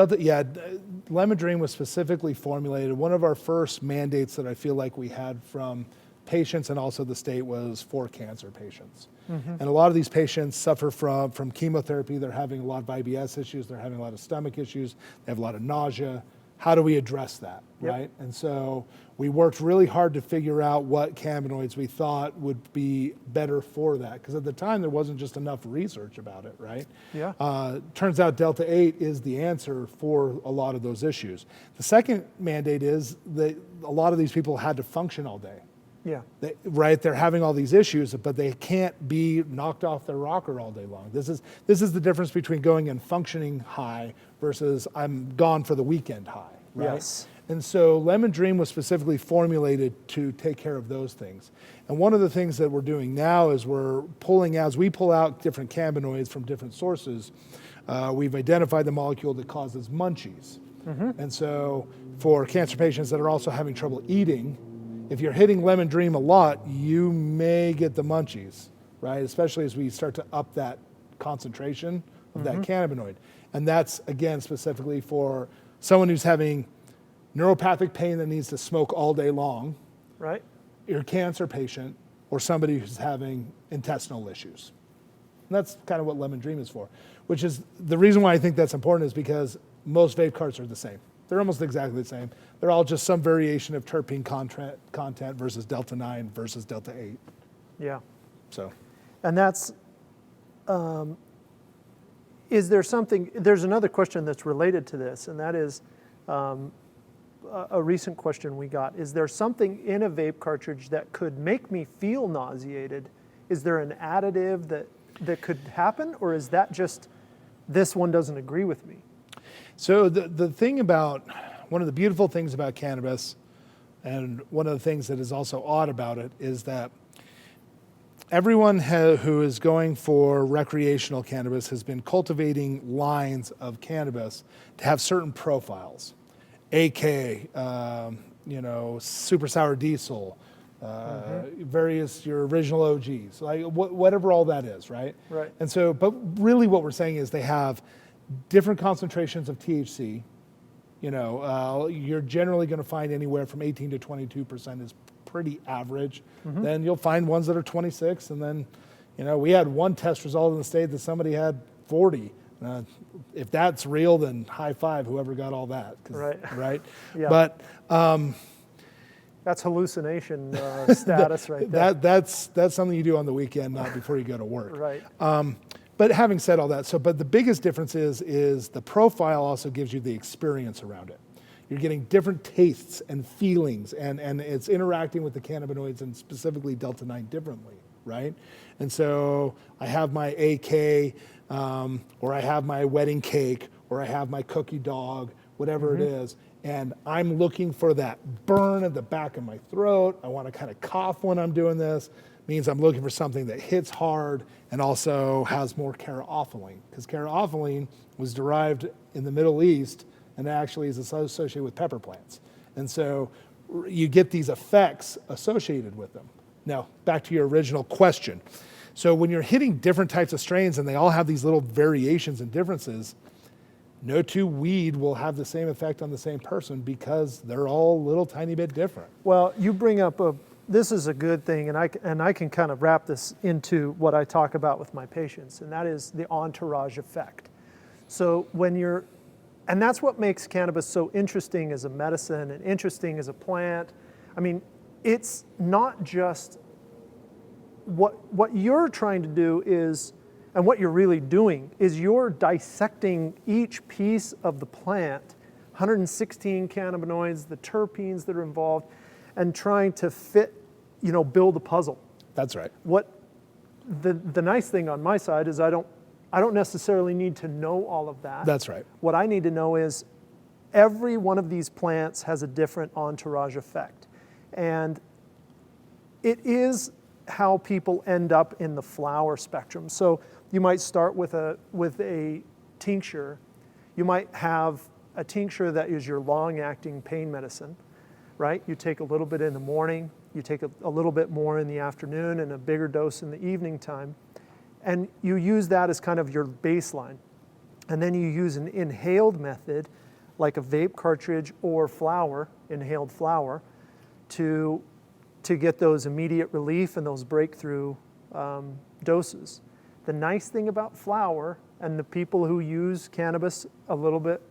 Lemon Dream was specifically formulated. One of our first mandates that I feel like we had from patients and also the state was for cancer patients. And a lot of these patients suffer from chemotherapy. They're having a lot of IBS issues. They're having a lot of stomach issues. They have a lot of nausea. How do we address that, right? And so we worked really hard to figure out what cannabinoids we thought would be better for that. Because at the time, there wasn't just enough research about it, right? Yeah. Turns out Delta 8 is the answer for a lot of those issues. The second mandate is that a lot of these people had to function all day. Yeah. Right? They're having all these issues, but they can't be knocked off their rocker all day long. This is the difference between going and functioning high versus I'm gone for the weekend high, right? Yes. And so Lemon Dream was specifically formulated to take care of those things. And one of the things that we're doing now is as we pull out different cannabinoids from different sources, we've identified the molecule that causes munchies. And so for cancer patients that are also having trouble eating, if you're hitting Lemon Dream a lot, you may get the munchies, right? Especially as we start to up that concentration of that cannabinoid. And that's, again, specifically for someone who's having neuropathic pain that needs to smoke all day long, Right. your cancer patient, or somebody who's having intestinal issues. And that's kind of what Lemon Dream is for, which is the reason why I think that's important is because most vape carts are the same. They're almost exactly the same. They're all just some variation of terpene content versus Delta 9 versus Delta 8. Yeah. So, And that's, is there something, there's another question that's related to this, and that is a recent question we got. Is there something in a vape cartridge that could make me feel nauseated? Is there an additive that could happen, or is that just this one doesn't agree with me? so the thing about, one of the beautiful things about cannabis, and one of the things that is also odd about it, is that everyone who is going for recreational cannabis has been cultivating lines of cannabis to have certain profiles. AK, super sour diesel, various, your original OGs, like whatever all that is, right? Right. And so, but really what we're saying is they have different concentrations of THC. You're generally going to find anywhere from 18 to 22% is pretty average. Then you'll find ones that are 26, and then, we had one test result in the state that somebody had 40. If that's real, then high five whoever got all that. Right. Right. Yeah. But That's hallucination status right there. that's something you do on the weekend, not before you go to work. Right. But having said all that, but the biggest difference is the profile also gives you the experience around it. You're getting different tastes and feelings, and it's interacting with the cannabinoids and specifically Delta 9 differently, right? And so I have my AK, or I have my wedding cake, or I have my cookie dog, whatever it is, and I'm looking for that burn at the back of my throat. I want to kind of cough when I'm doing this. Means I'm looking for something that hits hard and also has more caryophyllene, because caryophyllene was derived in the Middle East and actually is associated with pepper plants. And so you get these effects associated with them. Now, back to your original question. So when you're hitting different types of strains and they all have these little variations and differences, no two weed will have the same effect on the same person because they're all a little tiny bit different. Well, you bring up this is a good thing, and I can kind of wrap this into what I talk about with my patients, and that is the entourage effect. So and that's what makes cannabis so interesting as a medicine and interesting as a plant. I mean, it's not just what you're trying to do is, and what you're really doing is you're dissecting each piece of the plant, 116 cannabinoids, the terpenes that are involved, and trying to fit, build a puzzle. That's right. What the nice thing on my side is I don't necessarily need to know all of that. That's right. What I need to know is every one of these plants has a different entourage effect. And it is how people end up in the flower spectrum. So you might start with a tincture. You might have a tincture that is your long-acting pain medicine, right? You take a little bit in the morning, you take a little bit more in the afternoon, and a bigger dose in the evening time. And you use that as kind of your baseline. And then you use an inhaled method, like a vape cartridge or flower, inhaled flower, to get those immediate relief and those breakthrough doses. The nice thing about flower, and the people who use cannabis a little bit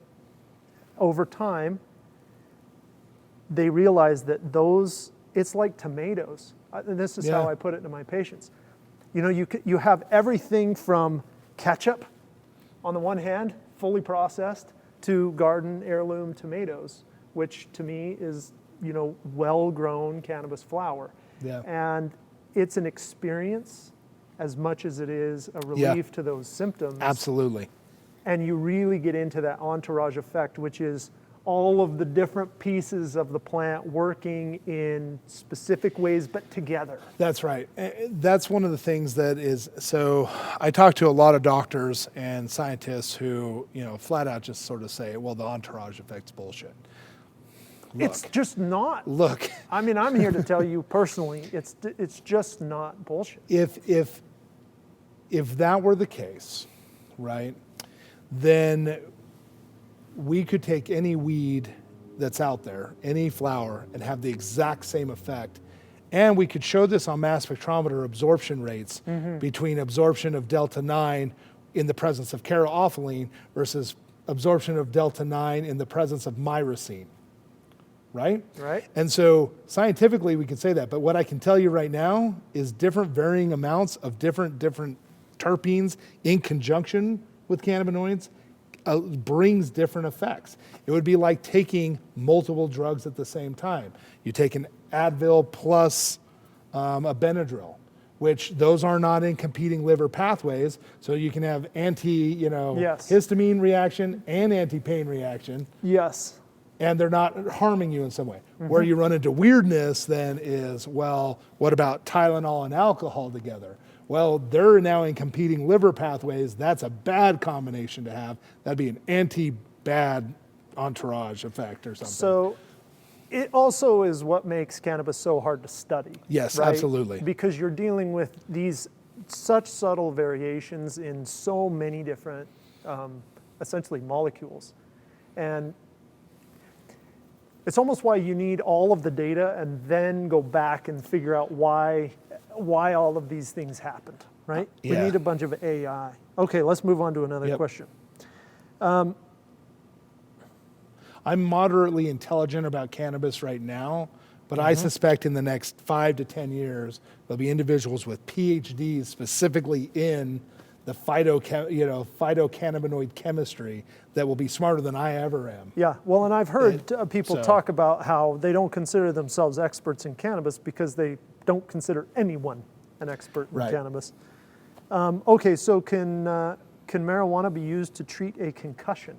over time, they realize that it's like tomatoes. And this is how I put it to my patients. You have everything from ketchup on the one hand, fully processed, to garden heirloom tomatoes, which to me is well-grown cannabis flower. Yeah. And it's an experience as much as it is a relief to those symptoms. Absolutely. And you really get into that entourage effect, which is all of the different pieces of the plant working in specific ways, but together. That's right. That's one of the things that is, so I talk to a lot of doctors and scientists who, flat out just sort of say, well, the entourage effect's bullshit. Look, It's just not. Look, I mean, I'm here to tell you personally, it's just not bullshit. if that were the case, right, then we could take any weed that's out there, any flower, and have the exact same effect. And we could show this on mass spectrometer absorption rates between absorption of delta 9 in the presence of caryophyllene versus absorption of delta 9 in the presence of myrcene, right? Right. And so scientifically we can say that, but what I can tell you right now is different varying amounts of different terpenes in conjunction with cannabinoids brings different effects. It would be like taking multiple drugs at the same time. You take an Advil plus a Benadryl, which those are not in competing liver pathways, so you can have histamine reaction and anti-pain reaction. Yes. And they're not harming you in some way. Where you run into weirdness then is, well, what about Tylenol and alcohol together? Well, they're now in competing liver pathways. That's a bad combination to have. That'd be an anti-bad entourage effect or something. So it also is what makes cannabis so hard to study. Yes, right? absolutely. Because you're dealing with these such subtle variations in so many different, essentially molecules. And it's almost why you need all of the data and then go back and figure out why all of these things happened, right? Yeah. We need a bunch of AI. Okay, let's move on to another question. I'm moderately intelligent about cannabis right now, but I suspect in the next 5 to 10 years, there'll be individuals with PhDs specifically in the phytocannabinoid chemistry that will be smarter than I ever am. Yeah, well, and I've heard people talk about how they don't consider themselves experts in cannabis because they don't consider anyone an expert in cannabis. Okay, so can marijuana be used to treat a concussion?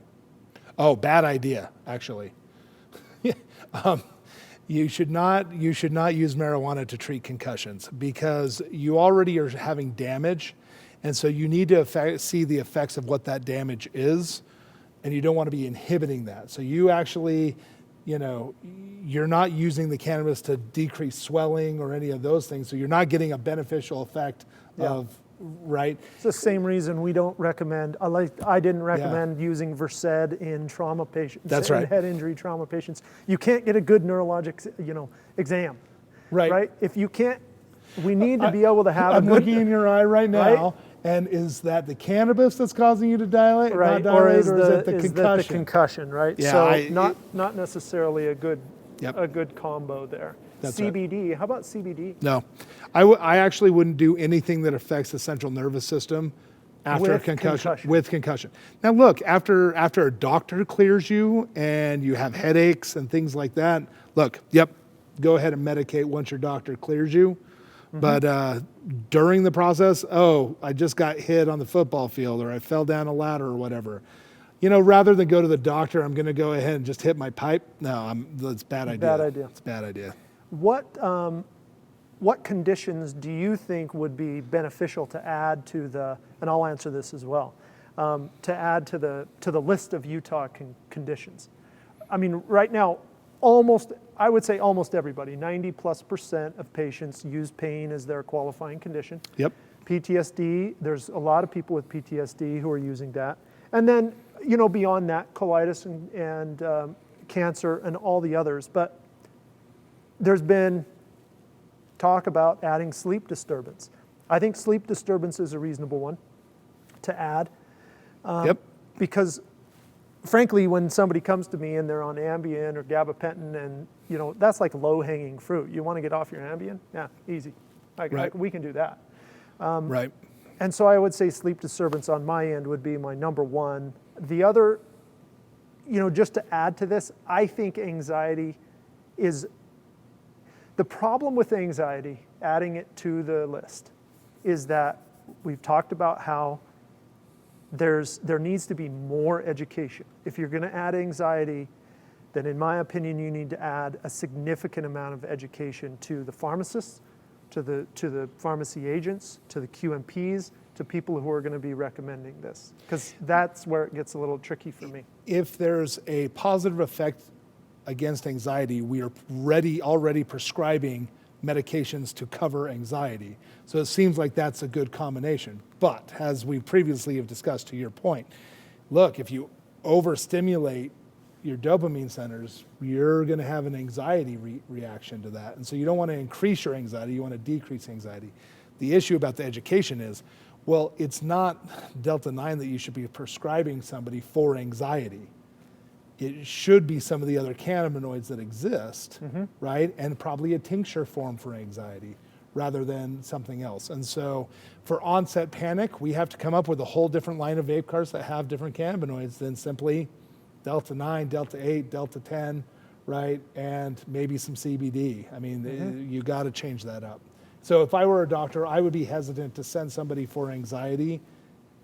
Oh, bad idea, actually. You should not use marijuana to treat concussions because you already are having damage, and so you need to see the effects of what that damage is, and you don't want to be inhibiting that. So you actually, you're not using the cannabis to decrease swelling or any of those things, so you're not getting a beneficial effect of, right? It's the same reason we don't recommend, I didn't recommend using Versed in trauma patients, That's right. head injury trauma patients. You can't get a good neurologic, exam, right? If you can't, we need to be able to have I'm looking in your eye right now, right? and is that the cannabis that's causing you to dilate, right? not dilate, Or is it the that concussion? the concussion, right? Yeah, so not necessarily a good combo there. That's CBD, how about CBD? No, I actually wouldn't do anything that affects the central nervous system after a concussion. With concussion. Now look, after a doctor clears you and you have headaches and things like that, go ahead and medicate once your doctor clears you. But during the process, I just got hit on the football field or I fell down a ladder or whatever. Rather than go to the doctor, I'm going to go ahead and just hit my pipe. No, that's a bad idea. Bad idea. It's a bad idea. What conditions do you think would be beneficial to add to the, and I'll answer this as well, to add to the list of Utah conditions? I mean, right now, I would say almost everybody, 90+% of patients use pain as their qualifying condition. Yep. PTSD, there's a lot of people with PTSD who are using that. And then, beyond that, colitis and cancer and all the others. But there's been talk about adding sleep disturbance. I think sleep disturbance is a reasonable one to add. Because frankly, when somebody comes to me and they're on Ambien or gabapentin and, that's like low-hanging fruit. You want to get off your Ambien? Yeah, easy. We can do that. Right. And so I would say sleep disturbance on my end would be my number one. The other, just to add to this, I think anxiety is the problem with anxiety, adding it to the list, is that we've talked about how there needs to be more education. If you're going to add anxiety, then in my opinion, you need to add a significant amount of education to the pharmacists, to the pharmacy agents, to the QMPs, to people who are going to be recommending this, because that's where it gets a little tricky for me. If there's a positive effect against anxiety, we are already prescribing medications to cover anxiety. So it seems like that's a good combination. But as we previously have discussed, to your point, look, if you overstimulate your dopamine centers, you're going to have an anxiety reaction to that. And so you don't want to increase your anxiety, you want to decrease anxiety. The issue about the education is, well, it's not Delta-9 that you should be prescribing somebody for anxiety. It should be some of the other cannabinoids that exist, right? And probably a tincture form for anxiety rather than something else. And so for onset panic, we have to come up with a whole different line of vape carts that have different cannabinoids than simply Delta-9, Delta-8, Delta-10, right? And maybe some CBD. I mean, you got to change that up. So if I were a doctor, I would be hesitant to send somebody for anxiety,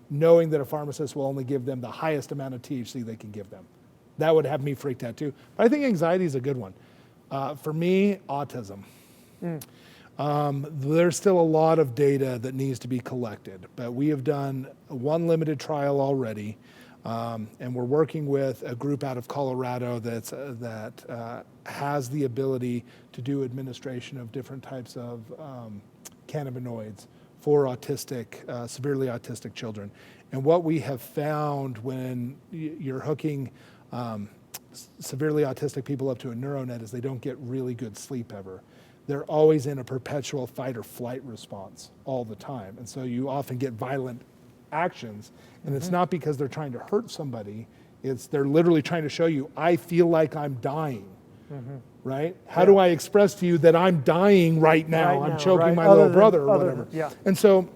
knowing that a pharmacist will only give them the highest amount of THC they can give them. That would have me freaked out too. But I think anxiety is a good one. For me, autism. There's still a lot of data that needs to be collected, but we have done one limited trial already, and we're working with a group out of Colorado that has the ability to do administration of different types of cannabinoids for autistic, severely autistic children. And what we have found when you're hooking severely autistic people up to a neuronet is they don't get really good sleep ever. They're always in a perpetual fight or flight response all the time. And so you often get violent actions. And it's not because they're trying to hurt somebody. It's they're literally trying to show you, I feel like I'm dying, right? How do I express to you that I'm dying right now? I'm choking my little brother or whatever. And so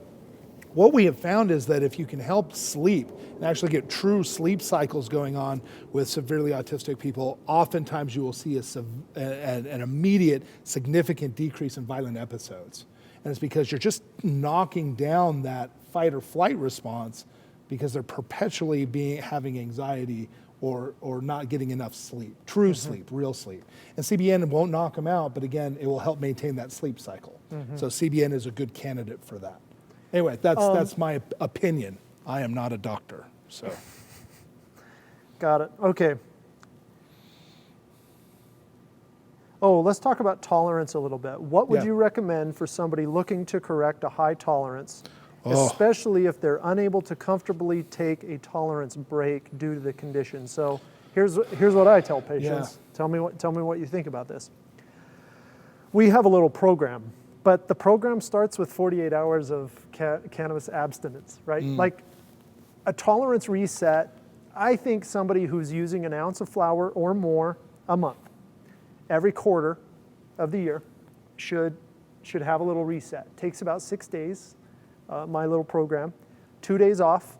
what we have found is that if you can help sleep and actually get true sleep cycles going on with severely autistic people, oftentimes you will see an immediate significant decrease in violent episodes. And it's because you're just knocking down that fight or flight response because they're perpetually having anxiety or not getting enough sleep, true sleep, real sleep. And CBN won't knock them out, but again, it will help maintain that sleep cycle. So CBN is a good candidate for that. Anyway, that's my opinion. I am not a doctor, so. Got it. Okay. Oh, let's talk about tolerance a little bit. What would you recommend for somebody looking to correct a high tolerance, especially if they're unable to comfortably take a tolerance break due to the condition? So here's what I tell patients. Tell me what you think about this. We have a little program. But the program starts with 48 hours of cannabis abstinence, right? Like a tolerance reset, I think somebody who's using an ounce of flower or more a month, every quarter of the year, should have a little reset. It takes about 6 days, my little program. 2 days off.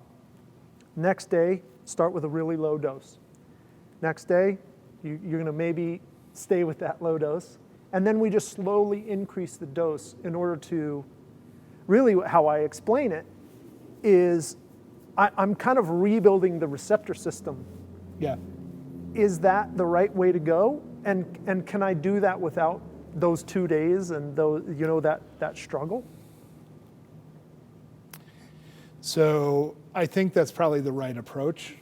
Next day, start with a really low dose. Next day, you're gonna maybe stay with that low dose. And then we just slowly increase the dose in order to, really how I explain it is I'm kind of rebuilding the receptor system. Is that the right way to go? And can I do that without those 2 days and those, that struggle? So I think that's probably the right approach.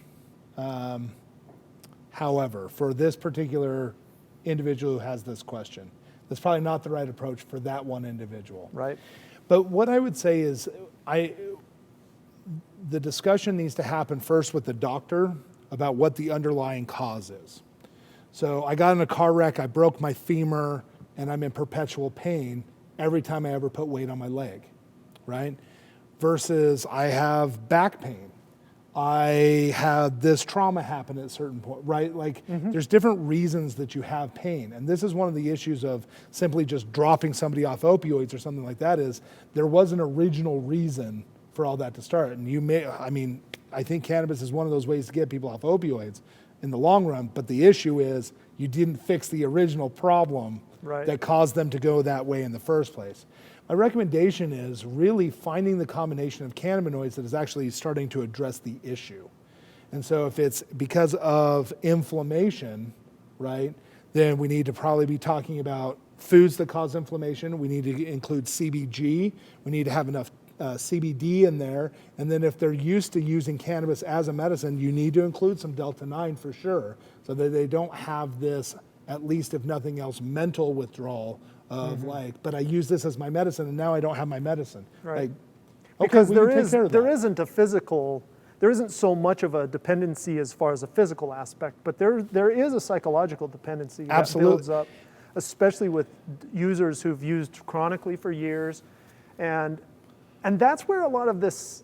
However, for this particular individual who has this question, that's probably not the right approach for that one individual. Right. But what I would say is the discussion needs to happen first with the doctor about what the underlying cause is. So I got in a car wreck, I broke my femur, and I'm in perpetual pain every time I ever put weight on my leg, right? Versus I have back pain. I had this trauma happen at a certain point, right? Like there's different reasons that you have pain. And this is one of the issues of simply just dropping somebody off opioids or something like that is there was an original reason for all that to start. And I think cannabis is one of those ways to get people off opioids in the long run, but the issue is You didn't fix the original problem Right. that caused them to go that way in the first place. My recommendation is really finding the combination of cannabinoids that is actually starting to address the issue. And so if it's because of inflammation, right, then we need to probably be talking about foods that cause inflammation. We need to include CBG. We need to have enough CBD in there. And then if they're used to using cannabis as a medicine, you need to include some Delta-9 for sure, so that they don't have this, at least if nothing else, mental withdrawal of but I use this as my medicine and now I don't have my medicine. Right. Like, Because we can take care of there that. isn't a physical, there isn't so much of a dependency as far as a physical aspect, but there is a psychological dependency that Absolutely. builds up, especially with users who've used chronically for years. And that's where a lot of this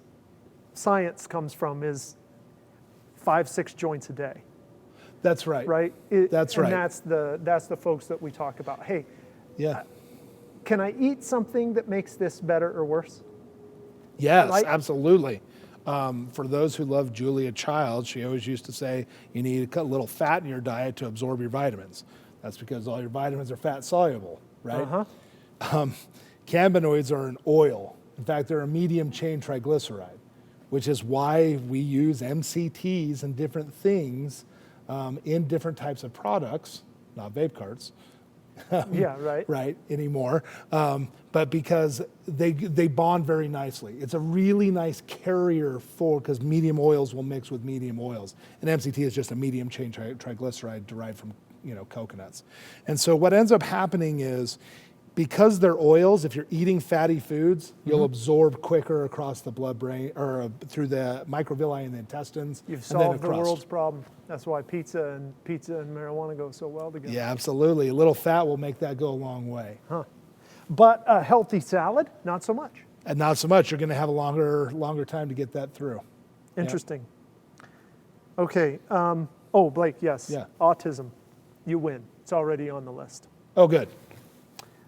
science comes from, is 5-6 joints a day, That's right. right? That's right. And that's the folks that we talk about. Hey, Yeah. can I eat something that makes this better or worse? Yes, Right? absolutely. For those who love Julia Child, she always used to say, you need a little fat in your diet to absorb your vitamins. That's because all your vitamins are fat soluble, right? Cannabinoids are an oil. In fact, they're a medium chain triglyceride, which is why we use MCTs and different things in different types of products, not vape carts. Yeah, right. Right, anymore, but because they bond very nicely. It's a really nice carrier because medium oils will mix with medium oils, and MCT is just a medium chain triglyceride derived from coconuts. And so what ends up happening is, because they're oils, if you're eating fatty foods, you'll absorb quicker across the blood-brain, or through the microvilli in the intestines. You've and then solved the across. world's problem. That's why pizza and marijuana go so well together. Yeah, absolutely. A little fat will make that go a long way. But a healthy salad, not so much. And not so much. You're going to have a longer time to get that through. Interesting. Okay. Blake, yes. Yeah. Autism. You win. It's already on the list. Oh, good.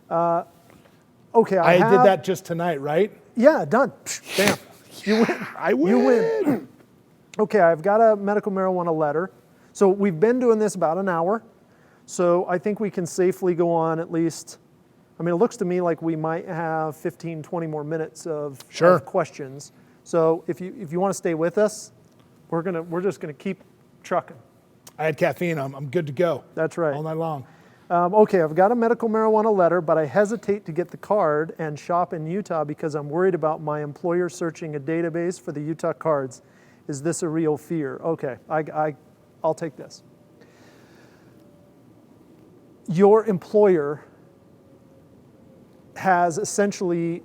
Okay. I did that just tonight, right? Yeah, done. Bam. You win. I win. You win. Okay, I've got a medical marijuana letter. So we've been doing this about an hour. So I think we can safely go on at least, it looks to me like we might have 15, 20 more minutes of questions. So if you want to stay with us, we're just gonna keep trucking. I had caffeine. I'm good to go. That's right. All night long. Okay, I've got a medical marijuana letter, but I hesitate to get the card and shop in Utah because I'm worried about my employer searching a database for the Utah cards. Is this a real fear? Okay, I'll take this. Your employer has essentially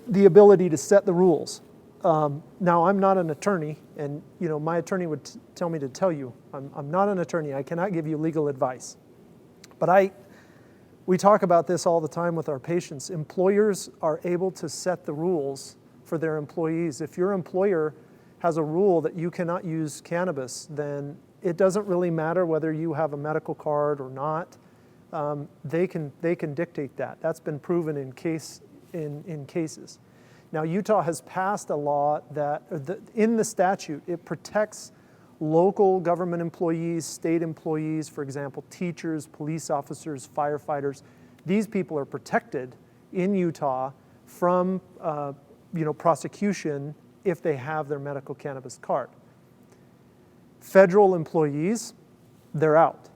the ability to set the rules. Now, I'm not an attorney, and my attorney would tell me to tell you, I'm not an attorney. I cannot give you legal advice. But we talk about this all the time with our patients. Employers are able to set the rules for their employees. If your employer has a rule that you cannot use cannabis, then it doesn't really matter whether you have a medical card or not. They can dictate that. That's been proven in cases. Now, Utah has passed a law that, in the statute, it protects local government employees, state employees, for example, teachers, police officers, firefighters. These people are protected in Utah from prosecution if they have their medical cannabis card. Federal employees, they're out.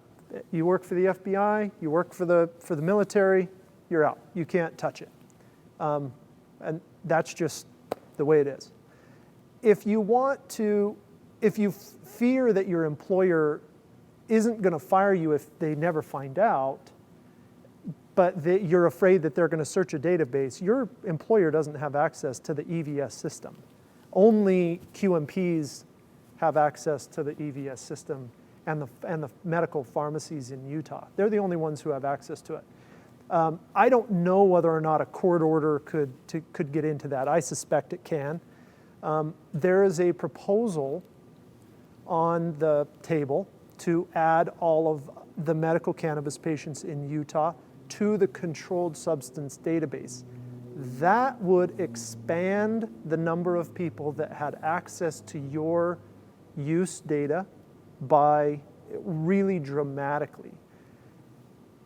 You work for the FBI, you work for the military, you're out. You can't touch it. And that's just the way it is. If you fear that your employer isn't going to fire you if they never find out, but you're afraid that they're going to search a database, your employer doesn't have access to the EVS system. Only QMPs have access to the EVS system and the medical pharmacies in Utah. They're the only ones who have access to it. I don't know whether or not a court order could get into that. I suspect it can. There is a proposal on the table to add all of the medical cannabis patients in Utah to the controlled substance database. That would expand the number of people that had access to your use data by really dramatically.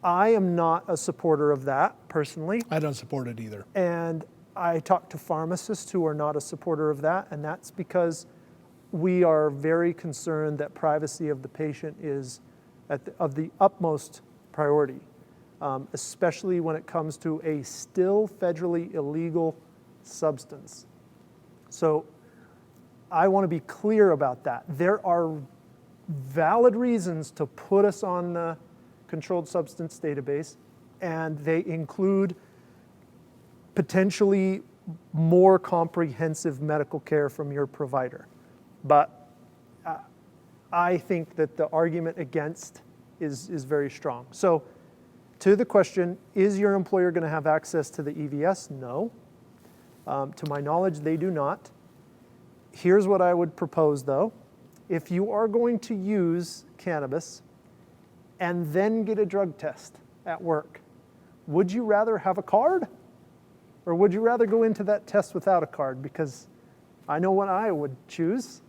I am not a supporter of that personally. I don't support it either. And I talk to pharmacists who are not a supporter of that, and that's because we are very concerned that privacy of the patient is of the utmost priority, especially when it comes to a still federally illegal substance. So I want to be clear about that. There are valid reasons to put us on the controlled substance database, and they include potentially more comprehensive medical care from your provider. But I think that the argument against is very strong. So to the question, is your employer going to have access to the EVS? No. To my knowledge, they do not. Here's what I would propose, though. If you are going to use cannabis and then get a drug test at work, would you rather have a card? Or would you rather go into that test without a card? Because I know what I would choose.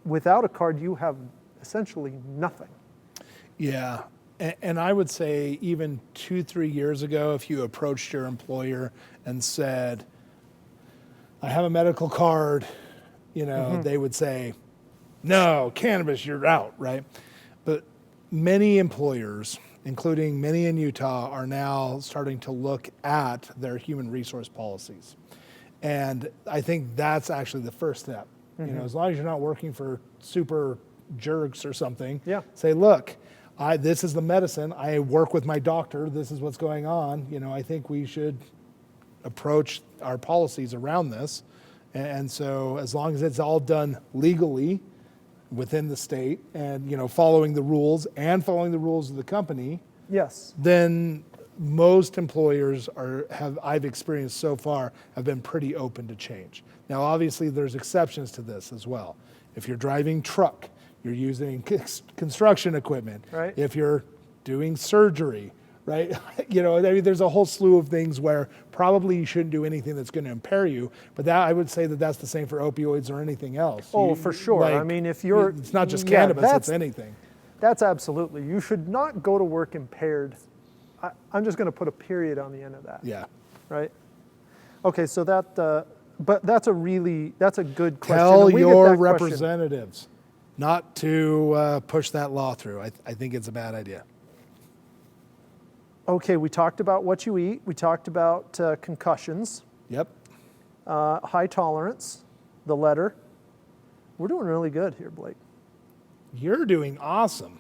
Without a card, you have essentially nothing. Yeah. And I would say even 2-3 years ago, if you approached your employer and said, I have a medical card, they would say, no, cannabis, you're out, right? But many employers, including many in Utah, are now starting to look at their human resource policies. And I think that's actually the first step. As long as you're not working for super jerks or something, say, look, this is the medicine. I work with my doctor. This is what's going on. I think we should approach our policies around this. And so as long as it's all done legally within the state and, following the rules of the company, yes, then most employers I've experienced so far have been pretty open to change. Now, obviously, there's exceptions to this as well. If you're driving truck, you're using construction equipment. Right. If you're doing surgery, right? There's a whole slew of things where probably you shouldn't do anything that's going to impair you. But I would say that's the same for opioids or anything else. Oh, for sure. If you're... It's not just cannabis, it's anything. That's absolutely. You should not go to work impaired. I'm just going to put a period on the end of that. Yeah. Right? Okay, so but that's a good question. Tell your representatives not to push that law through. I think it's a bad idea. Okay, we talked about what you eat. We talked about concussions. Yep. High tolerance, the letter. We're doing really good here, Blake. You're doing awesome.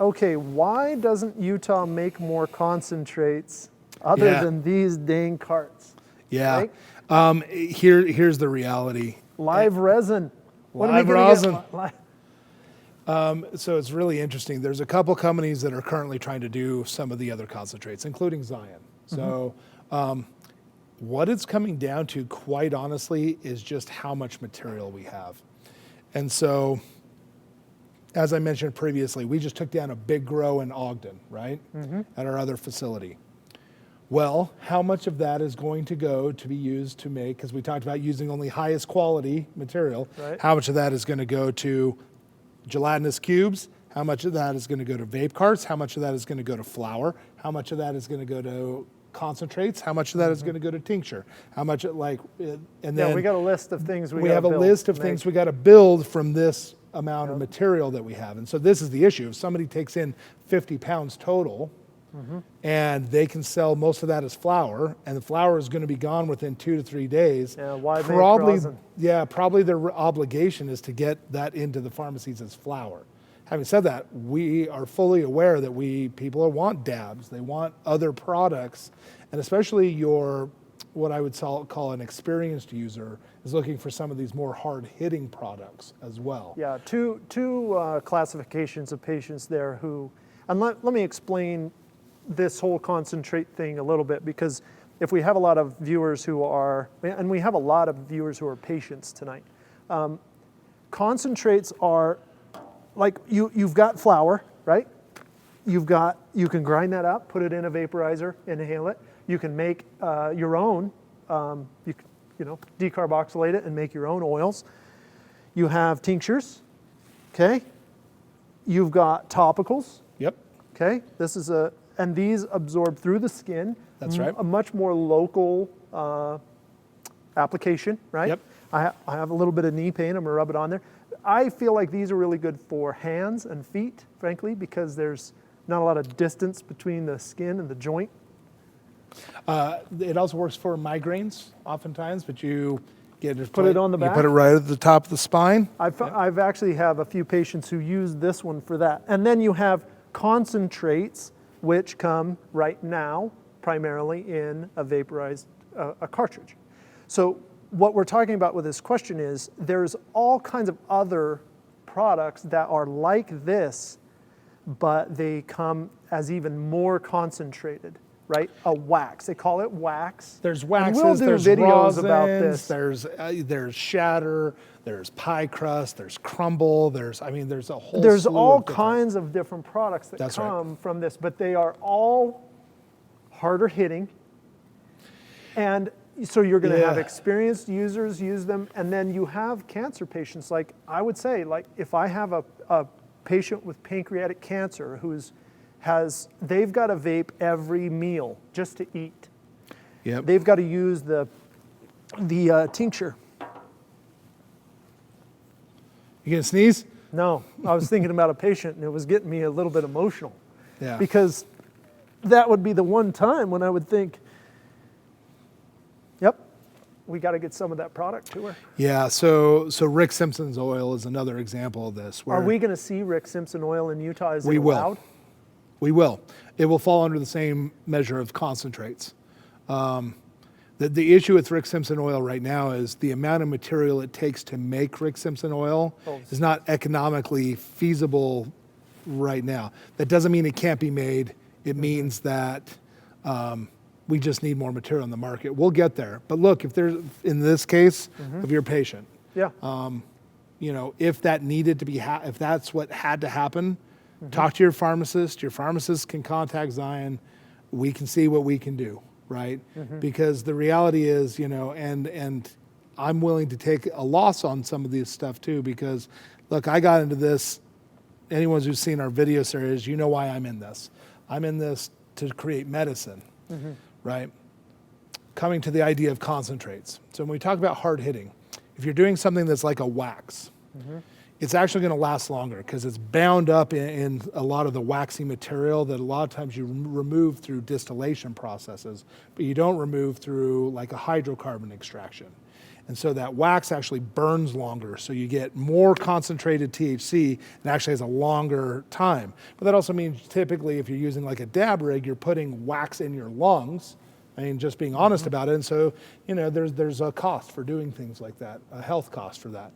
Okay, why doesn't Utah make more concentrates other than these dang carts? Yeah. Right? Here's the reality. Live resin. Live resin. So it's really interesting. There's a couple companies that are currently trying to do some of the other concentrates, including Zion. So what it's coming down to, quite honestly, is just how much material we have. And so, as I mentioned previously, we just took down a big grow in Ogden, right? At our other facility. Well, how much of that is going to go to be used to make, because we talked about using only highest quality material, how much of that is going to go to gelatinous cubes? How much of that is going to go to vape carts? How much of that is going to go to flour? How much of that is going to go to concentrates? How much of that is going to go to tincture? How much, and then we got a list of things we have a list of things we got to build from this amount of material that we have. And so this is the issue. If somebody takes in 50 pounds total and they can sell most of that as flour, and the flour is going to be gone within 2 to 3 days, probably their obligation is to get that into the pharmacies as flour. Having said that, we are fully aware that people want dabs, they want other products, and especially what I would call an experienced user is looking for some of these more hard-hitting products as well. Yeah, two classifications of patients there who, and let me explain this whole concentrate thing a little bit, because if we have a lot of viewers who are, and we have a lot of viewers who are patients tonight, concentrates are like you've got flour, right? You can grind that up, put it in a vaporizer, inhale it. You can make your own, decarboxylate it and make your own oils. You have tinctures, Okay. You've got topicals. Yep. Okay. This is and these absorb through the skin. That's right. A much more local application, right? Yep. I have a little bit of knee pain. I'm gonna rub it on there. I feel like these are really good for hands and feet, frankly, because there's not a lot of distance between the skin and the joint. It also works for migraines oftentimes, but you Put it on the back? You put it right at the top of the spine. I've actually have a few patients who use this one for that. And then you have concentrates, which come right now primarily in a vaporized a cartridge. So what we're talking about with this question is there's all kinds of other products that are like this, but they come as even more concentrated, right? A wax. They call it wax. There's And waxes, we'll do there's videos rosins, about this. there's shatter, there's pie crust, there's crumble, there's a whole There's slew all of different- kinds of different products that That's right. come from this, but they are all harder hitting. And so you're going to have Yeah. experienced users use them, and then you have cancer patients. Like I would say, like if I have a patient with pancreatic cancer they've got to vape every meal just to eat. Yep. They've got to use the tincture. You gonna sneeze? No, I was thinking about a patient, and it was getting me a little bit emotional. Yeah. Because that would be the one time when I would think, yep, we got to get some of that product to her. Yeah. So Rick Simpson's oil is another example of this. Where Are we going to see Rick Simpson oil in Utah? Is it We will. allowed? We will. It will fall under the same measure of concentrates. The issue with Rick Simpson oil right now is the amount of material it takes to make Rick Simpson oil is not economically feasible right now. That doesn't mean it can't be made. It means that we just need more material in the market. We'll get there. But look, if there's, in this case of your patient, Yeah. if that needed to be, if that's what had to happen, talk to your pharmacist. Your pharmacist can contact Zion. We can see what we can do, right? Because the reality is, and I'm willing to take a loss on some of this stuff too, because look, I got into this, anyone who's seen our video series, you know why I'm in this. I'm in this to create medicine, right? Coming to the idea of concentrates. So when we talk about hard hitting, if you're doing something that's like a wax, it's actually going to last longer because it's bound up in a lot of the waxy material that a lot of times you remove through distillation processes, but you don't remove through like a hydrocarbon extraction. And so that wax actually burns longer, so you get more concentrated THC and actually has a longer time. But that also means typically if you're using like a dab rig, you're putting wax in your lungs. I mean, just being honest about it. And so, there's a cost for doing things like that, a health cost for that.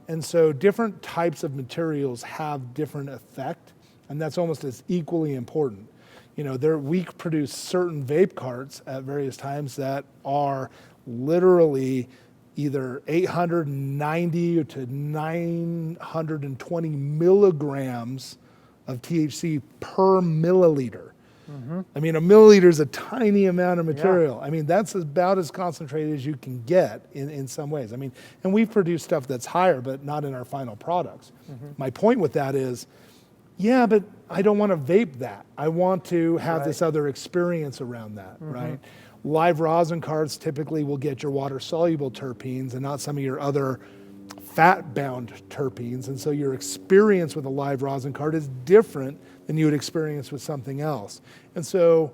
And so different types of materials have different effect, and that's almost as equally important. We produce certain vape carts at various times that are literally either 890 to 920 milligrams of THC per milliliter. I mean, a milliliter is a tiny amount of material. I mean, that's about as concentrated as you can get in some ways. I mean, and we've produced stuff that's higher, but not in our final products. My point with that is, yeah, but I don't want to vape that. I want to have this other experience around that, right? Live rosin carts typically will get your water-soluble terpenes and not some of your other fat-bound terpenes. And so your experience with a live rosin cart is different than you would experience with something else. And so,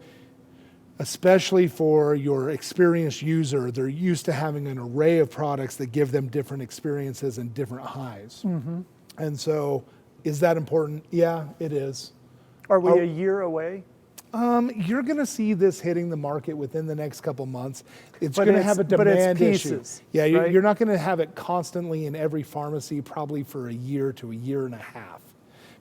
especially for your experienced user, they're used to having an array of products that give them different experiences and different highs. And so, is that important? Yeah, it is. Are we a year away? You're going to see this hitting the market within the next couple months. It's But going to it's- have a but it's demand issue. pieces, Yeah, right? you're not going to have it constantly in every pharmacy probably for a year to a year and a half.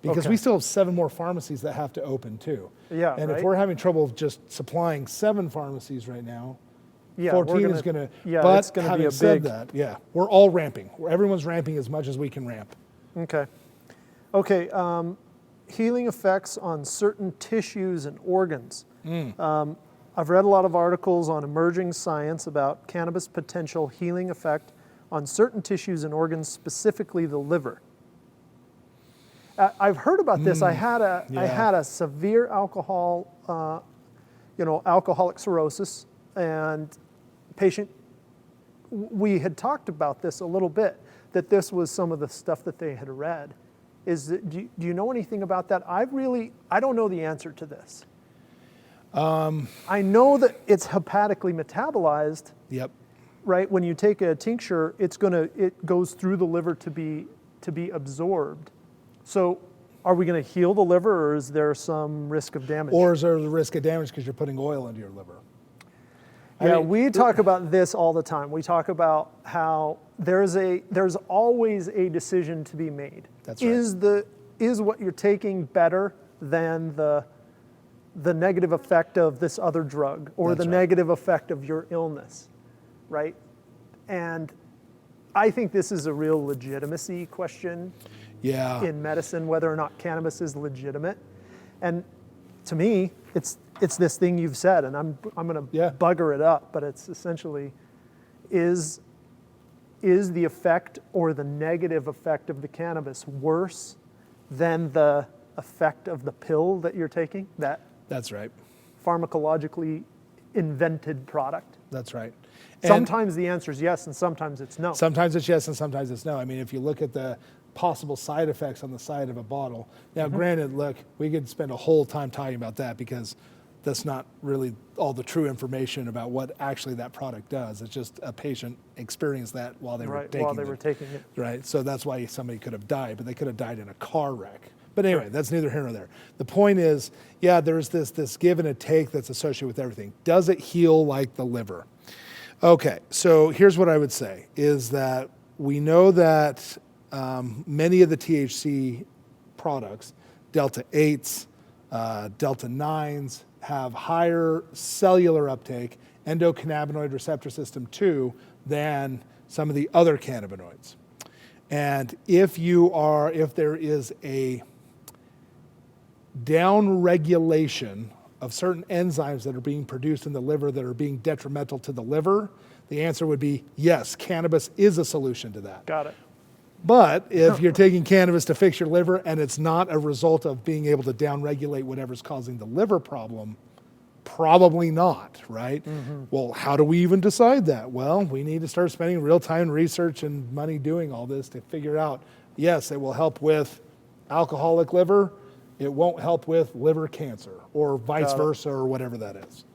Because Okay. we still have 7 more pharmacies that have to open too. Yeah, And right. if we're having trouble just supplying 7 pharmacies right now, Yeah, 14 is going to. Yeah, but it's going to having be a said big. that, yeah, we're all ramping. Everyone's ramping as much as we can ramp. Okay. Healing effects on certain tissues and organs. I've read a lot of articles on emerging science about cannabis' potential healing effect on certain tissues and organs, specifically the liver. I've heard about this. I had a severe alcoholic cirrhosis, and patient. We had talked about this a little bit, that this was some of the stuff that they had read. Do you know anything about that? I don't know the answer to this. I know that it's hepatically metabolized. Yep. Right? When you take a tincture, it goes through the liver to be absorbed. So are we going to heal the liver, or is there some risk of damage? Or is there the risk of damage because you're putting oil into your liver? Yeah, we talk about this all the time. We talk about how there's always a decision to be made. That's right. Is what you're taking better than the negative effect of this other drug, or That's the right. negative effect of your illness, right? And I think this is a real legitimacy question in medicine, whether or not cannabis is legitimate. And to me, it's this thing you've said, and I'm going to bugger it up, but it's essentially, is the effect or the negative effect of the cannabis worse than the effect of the pill that you're taking, That's right. pharmacologically invented product? That's right. Sometimes the answer is yes, and sometimes it's no. Sometimes it's yes, and sometimes it's no. I mean, if you look at the possible side effects on the side of a bottle. Now, granted, look, we could spend a whole time talking about that, because that's not really all the true information about what actually that product does. It's just a patient experienced that while they were taking it. Right. So that's why somebody could have died, but they could have died in a car wreck. But anyway, that's neither here nor there. The point is, there's this give and a take that's associated with everything. Does it heal like the liver? Okay, so here's what I would say, is that we know that many of the THC products, Delta 8s, Delta 9s, have higher cellular uptake, endocannabinoid receptor system 2, than some of the other cannabinoids. And if there is a downregulation of certain enzymes that are being produced in the liver that are being detrimental to the liver, the answer would be yes, cannabis is a solution to that. Got it. But if you're taking cannabis to fix your liver and it's not a result of being able to downregulate whatever's causing the liver problem, probably not, right? Well, how do we even decide that? Well, we need to start spending real-time research and money doing all this to figure out, yes, it will help with alcoholic liver, it won't help with liver cancer, or vice versa, or whatever that is.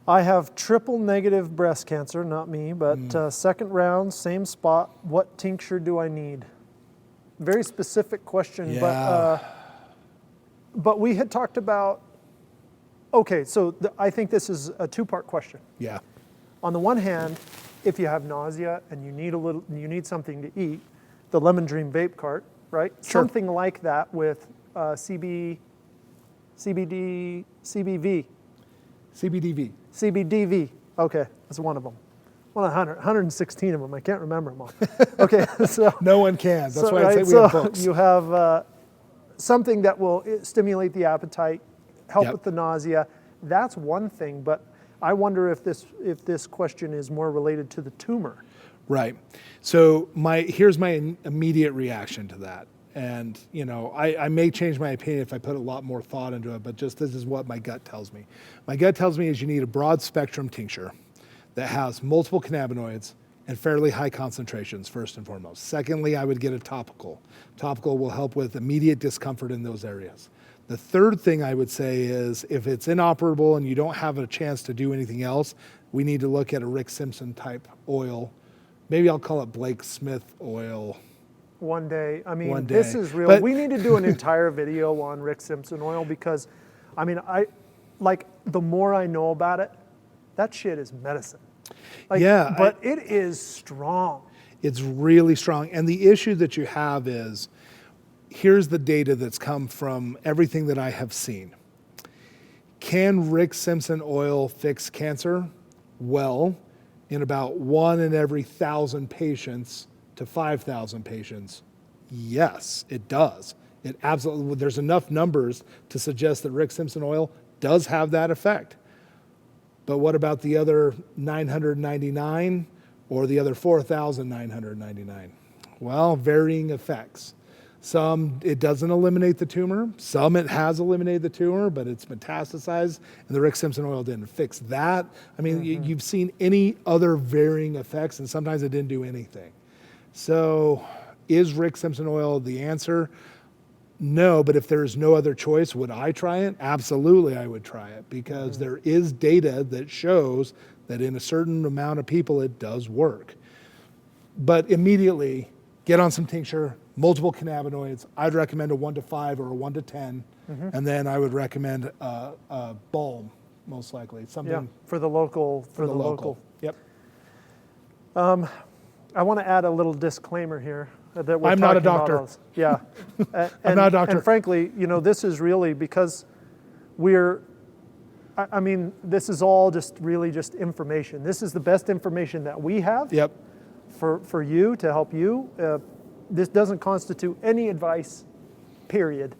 I have triple negative breast cancer, not me, but second round, same spot. What tincture do I need? Very specific question, but we had talked about, okay, so I think this is a two-part question. Yeah. On the one hand, if you have nausea and you need something to eat, the Lemon Dream Vape cart, right? Sure. Something like that with CBDV. CBDV. Okay, that's one of them. 116 of them. I can't remember them all. Okay, so no one can. That's why I say we have books. You have something that will stimulate the appetite, help with the nausea. That's one thing, but I wonder if this question is more related to the tumor. Right. So here's my immediate reaction to that. And, I may change my opinion if I put a lot more thought into it, but just this is what my gut tells me. My gut tells me is you need a broad spectrum tincture that has multiple cannabinoids and fairly high concentrations, first and foremost. Secondly, I would get a topical. Topical will help with immediate discomfort in those areas. The third thing I would say is if it's inoperable and you don't have a chance to do anything else, we need to look at a Rick Simpson type oil. Maybe I'll call it Blake Smith oil. One day. I mean, One day. This is real. We need to do an entire video on Rick Simpson oil, because, I mean, the more I know about it, that shit is medicine. But it is strong. It's really strong. And the issue that you have is, here's the data that's come from everything that I have seen. Can Rick Simpson oil fix cancer? Well, in about 1 in every 1,000 patients to 5,000 patients, yes, it does. It absolutely, there's enough numbers to suggest that Rick Simpson oil does have that effect. But what about the other 999 or the other 4,999? Well, varying effects. Some, it doesn't eliminate the tumor. Some, it has eliminated the tumor, but it's metastasized, and the Rick Simpson oil didn't fix that. I mean, you've seen any other varying effects, and sometimes it didn't do anything. So is Rick Simpson oil the answer? No, but if there's no other choice, would I try it? Absolutely, I would try it, because there is data that shows that in a certain amount of people, it does work. But immediately, get on some tincture, multiple cannabinoids. I'd recommend a 1 to 5 or a 1 to 10, and then I would recommend a balm, most likely. Something for the local. Yep. I want to add a little disclaimer here that we're I'm not a talking about doctor. all this. Yeah. I'm not a doctor. And frankly, this is really because I mean, this is all just information. This is the best information that we have. Yep. For you, to help you. This doesn't constitute any advice, period.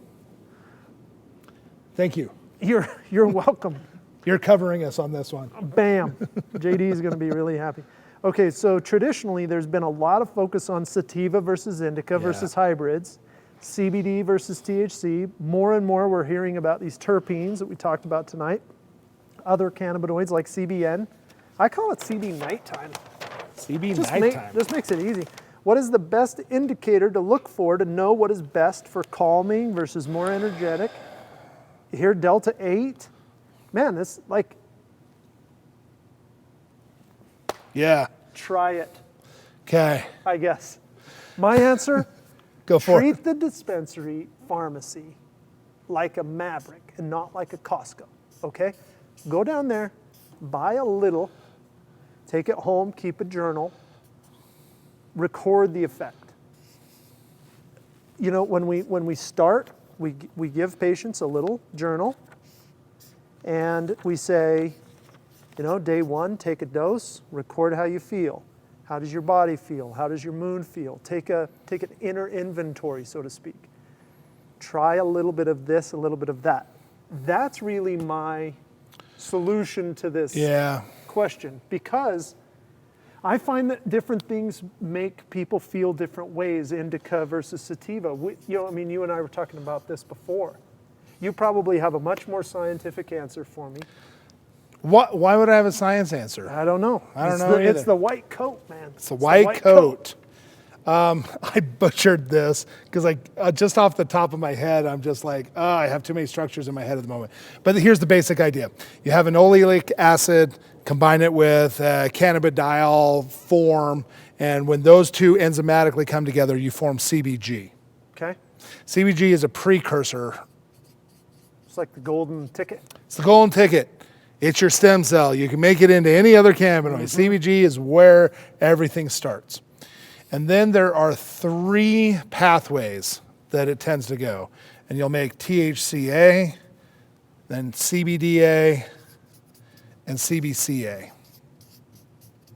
Thank you. You're welcome. You're covering us on this one. Bam. JD is going to be really happy. Okay, so traditionally there's been a lot of focus on sativa versus indica versus hybrids, CBD versus THC. More and more we're hearing about these terpenes that we talked about tonight, other cannabinoids like CBN. I call it CB nighttime. CB nighttime. This makes it easy. What is the best indicator to look for to know what is best for calming versus more energetic? Here, Delta 8. Man, this Yeah. try it, Okay. I guess. My answer, Go for it. treat the dispensary pharmacy like a Maverick and not like a Costco, okay? Go down there, buy a little, take it home, keep a journal, record the effect. When we start, we give patients a little journal, and we say, day 1, take a dose, record how you feel. How does your body feel? How does your mood feel? Take an inner inventory, so to speak. Try a little bit of this, a little bit of that. That's really my solution to this question, because I find that different things make people feel different ways, indica versus sativa. You and I were talking about this before. You probably have a much more scientific answer for me. Why would I have a science answer? I don't know. I don't know either. It's the white coat, man. It's the white coat. I butchered this because just off the top of my head, I'm just like, I have too many structures in my head at the moment. But here's the basic idea. You have an oleic acid, combine it with cannabidiol form, and when those two enzymatically come together, you form CBG. Okay. CBG is a precursor. It's like the golden ticket. It's the golden ticket. It's your stem cell. You can make it into any other cannabinoid. CBG is where everything starts. And then there are 3 pathways that it tends to go. And you'll make THCA, then CBDA, and CBCA.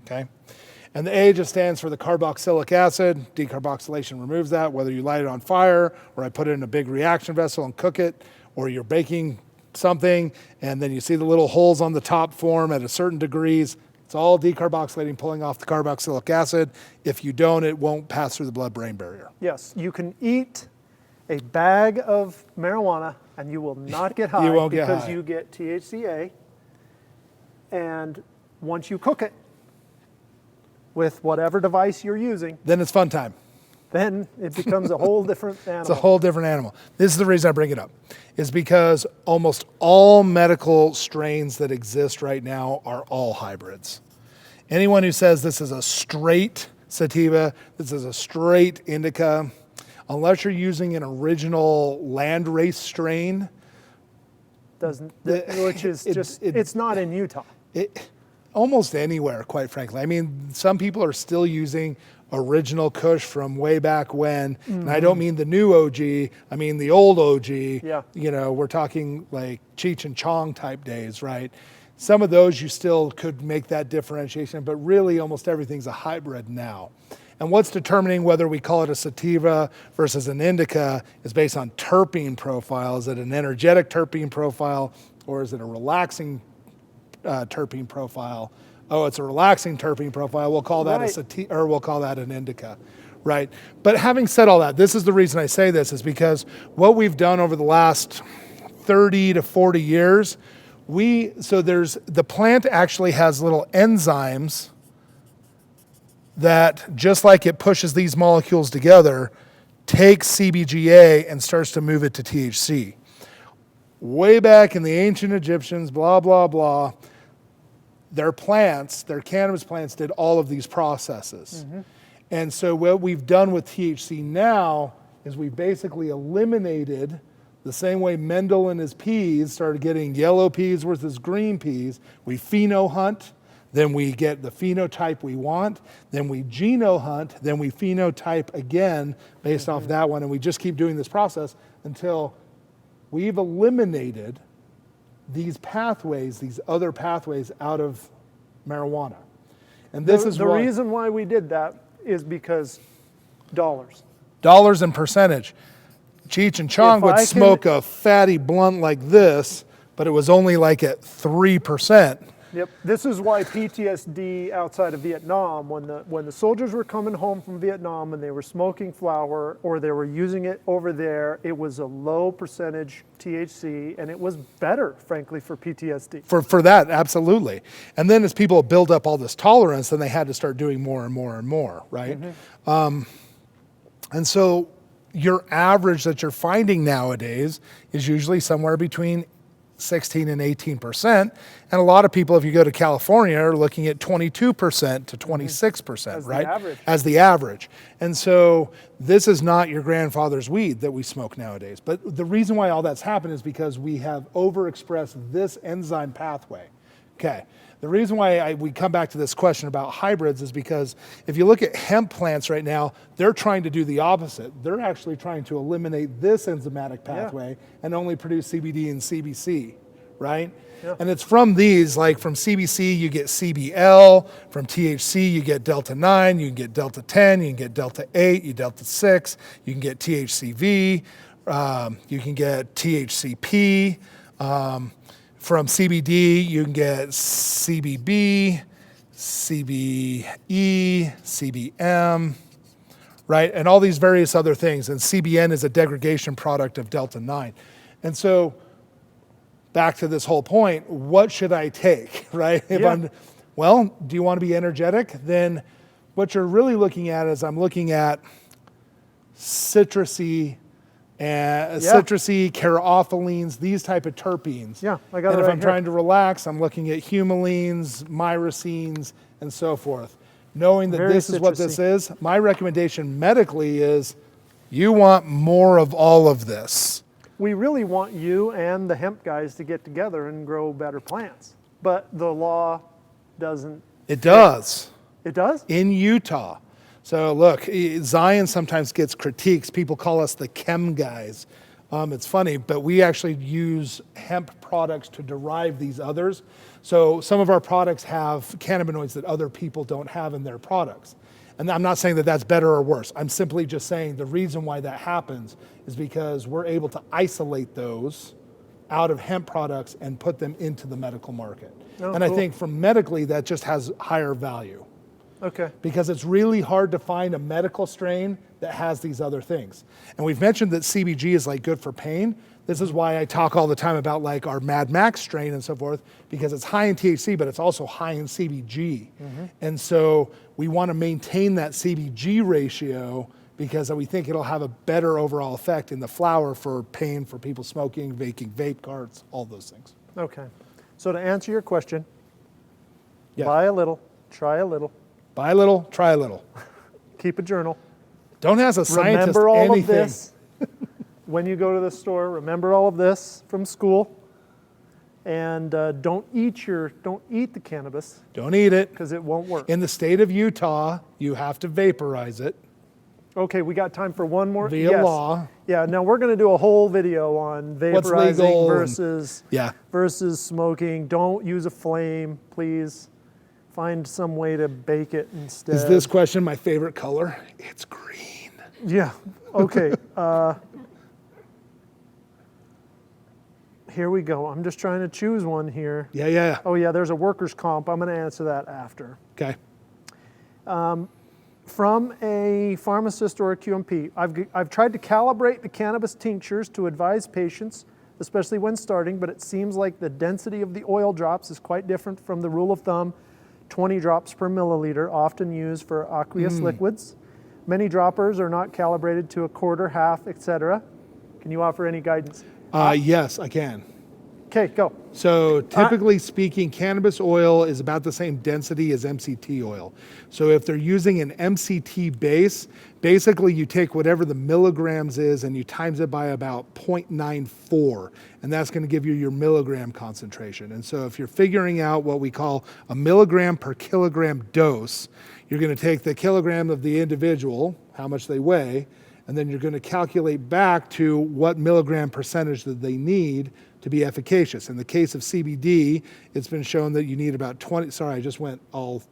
Okay? And the A just stands for the carboxylic acid. Decarboxylation removes that, whether you light it on fire, or I put it in a big reaction vessel and cook it, or you're baking something, and then you see the little holes on the top form at a certain degrees. It's all decarboxylating, pulling off the carboxylic acid. If you don't, it won't pass through the blood-brain barrier. Yes, you can eat a bag of marijuana and you will not get high. You won't get because high. you get THCA. And once you cook it with whatever device you're using, Then it's fun time. then it becomes a whole different animal. It's a whole different animal. This is the reason I bring it up, is because almost all medical strains that exist right now are all hybrids. Anyone who says this is a straight sativa, this is a straight indica, unless you're using an original landrace strain, Which is it's not in Utah. Almost anywhere, quite frankly. I mean, some people are still using original Kush from way back when, and I don't mean the new OG, I mean the old OG. Yeah. We're talking like Cheech and Chong type days, right? Some of those you still could make that differentiation, but really almost everything's a hybrid now. And what's determining whether we call it a sativa versus an indica is based on terpene profile. Is it an energetic terpene profile, or is it a relaxing terpene profile? Oh, it's a relaxing terpene profile. We'll call that a sativa, or we'll call that an indica, right? But having said all that, this is the reason I say this, is because what we've done over the last 30 to 40 years, the plant actually has little enzymes that, just like it pushes these molecules together, takes CBGA and starts to move it to THC. Way back in the ancient Egyptians, blah, blah, blah, their cannabis plants did all of these processes. Mm-hmm. And so what we've done with THC now is we basically eliminated, the same way Mendel and his peas started getting yellow peas versus green peas, we phenohunt, then we get the phenotype we want, then we genohunt, then we phenotype again based off that one, and we just keep doing this process until we've eliminated these pathways, these other pathways out of marijuana. And this is the reason why we did that is because dollars. Dollars and percentage. Cheech and Chong would smoke a fatty blunt like this, but it was only like at 3%. Yep. This is why PTSD outside of Vietnam, when the soldiers were coming home from Vietnam and they were smoking flower or they were using it over there, it was a low percentage THC, and it was better, frankly, for PTSD. For that, absolutely. And then as people build up all this tolerance, then they had to start doing more and more and more, right? Mm-hmm. And so your average that you're finding nowadays is usually somewhere between 16 and 18%. And a lot of people, if you go to California, are looking at 22% to 26%, right? As the average. And so this is not your grandfather's weed that we smoke nowadays. But the reason why all that's happened is because we have overexpressed this enzyme pathway. Okay. The reason why we come back to this question about hybrids is because if you look at hemp plants right now, they're trying to do the opposite. They're actually trying to eliminate this enzymatic pathway and only produce CBD and CBC, right? Yeah. And it's from these, like from CBC, you get CBL, from THC, you get Delta 9, you can get Delta 10, you can get Delta 8, you Delta 6, you can get THCV, you can get THCP, from CBD, you can get CBB, CBE, CBM, right? And all these various other things. And CBN is a degradation product of Delta 9. And so back to this whole point, what should I take, right? Do you want to be energetic? Then what you're really looking at is I'm looking at citrusy, caryophyllines, these type of terpenes. Yeah, I got it. And if right I'm here. trying to relax, I'm looking at humulines, myrcene, and so forth. Knowing that this is what this is, my recommendation medically is you want more of all of this. We really want you and the hemp guys to get together and grow better plants. But the law doesn't. It does. It does? In Utah. So look, Zion sometimes gets critiques. People call us the chem guys. It's funny, but we actually use hemp products to derive these others. So some of our products have cannabinoids that other people don't have in their products. And I'm not saying that that's better or worse. I'm simply just saying the reason why that happens is because we're able to isolate those out of hemp products and put them into the medical market. Oh, and cool. I think from medically, that just has higher value. Okay. Because it's really hard to find a medical strain that has these other things. And we've mentioned that CBG is like good for pain. This is why I talk all the time about like our Mad Max strain and so forth, because it's high in THC, but it's also high in CBG. Mm-hmm. And so we want to maintain that CBG ratio because we think it'll have a better overall effect in the flower for pain, for people smoking, vape carts, all those things. Okay. So to answer your question, buy a little, try a little. Buy a little, try a little. Keep a journal. Don't ask a scientist remember all anything. Of this. When you go to the store, remember all of this from school. And don't eat the cannabis. Don't eat it. Because it won't work. In the state of Utah, you have to vaporize it. Okay, we got time for one more. Via law. Yeah, now we're going to do a whole video on vaporizing versus smoking. Don't use a flame, please. Find some way to bake it instead. Is this question my favorite color? It's green. Yeah, okay. Here we go. I'm just trying to choose one here. Yeah. Oh yeah, there's a workers' comp. I'm going to answer that after. Okay. from a pharmacist or a QMP. I've tried to calibrate the cannabis tinctures to advise patients, especially when starting, but it seems like the density of the oil drops is quite different from the rule of thumb, 20 drops per milliliter, often used for aqueous liquids. Many droppers are not calibrated to a quarter, half, etc. Can you offer any guidance? Yes, I can. Okay, go. So typically speaking, cannabis oil is about the same density as MCT oil. So if they're using an MCT base, basically you take whatever the milligrams is and you times it by about 0.94, and that's going to give you your milligram concentration. And so if you're figuring out what we call a milligram per kilogram dose, you're going to take the kilogram of the individual, how much they weigh, and then you're going to calculate back to what milligram percentage that they need to be efficacious. In the case of CBD, it's been shown that you need about 20, sorry, I just went all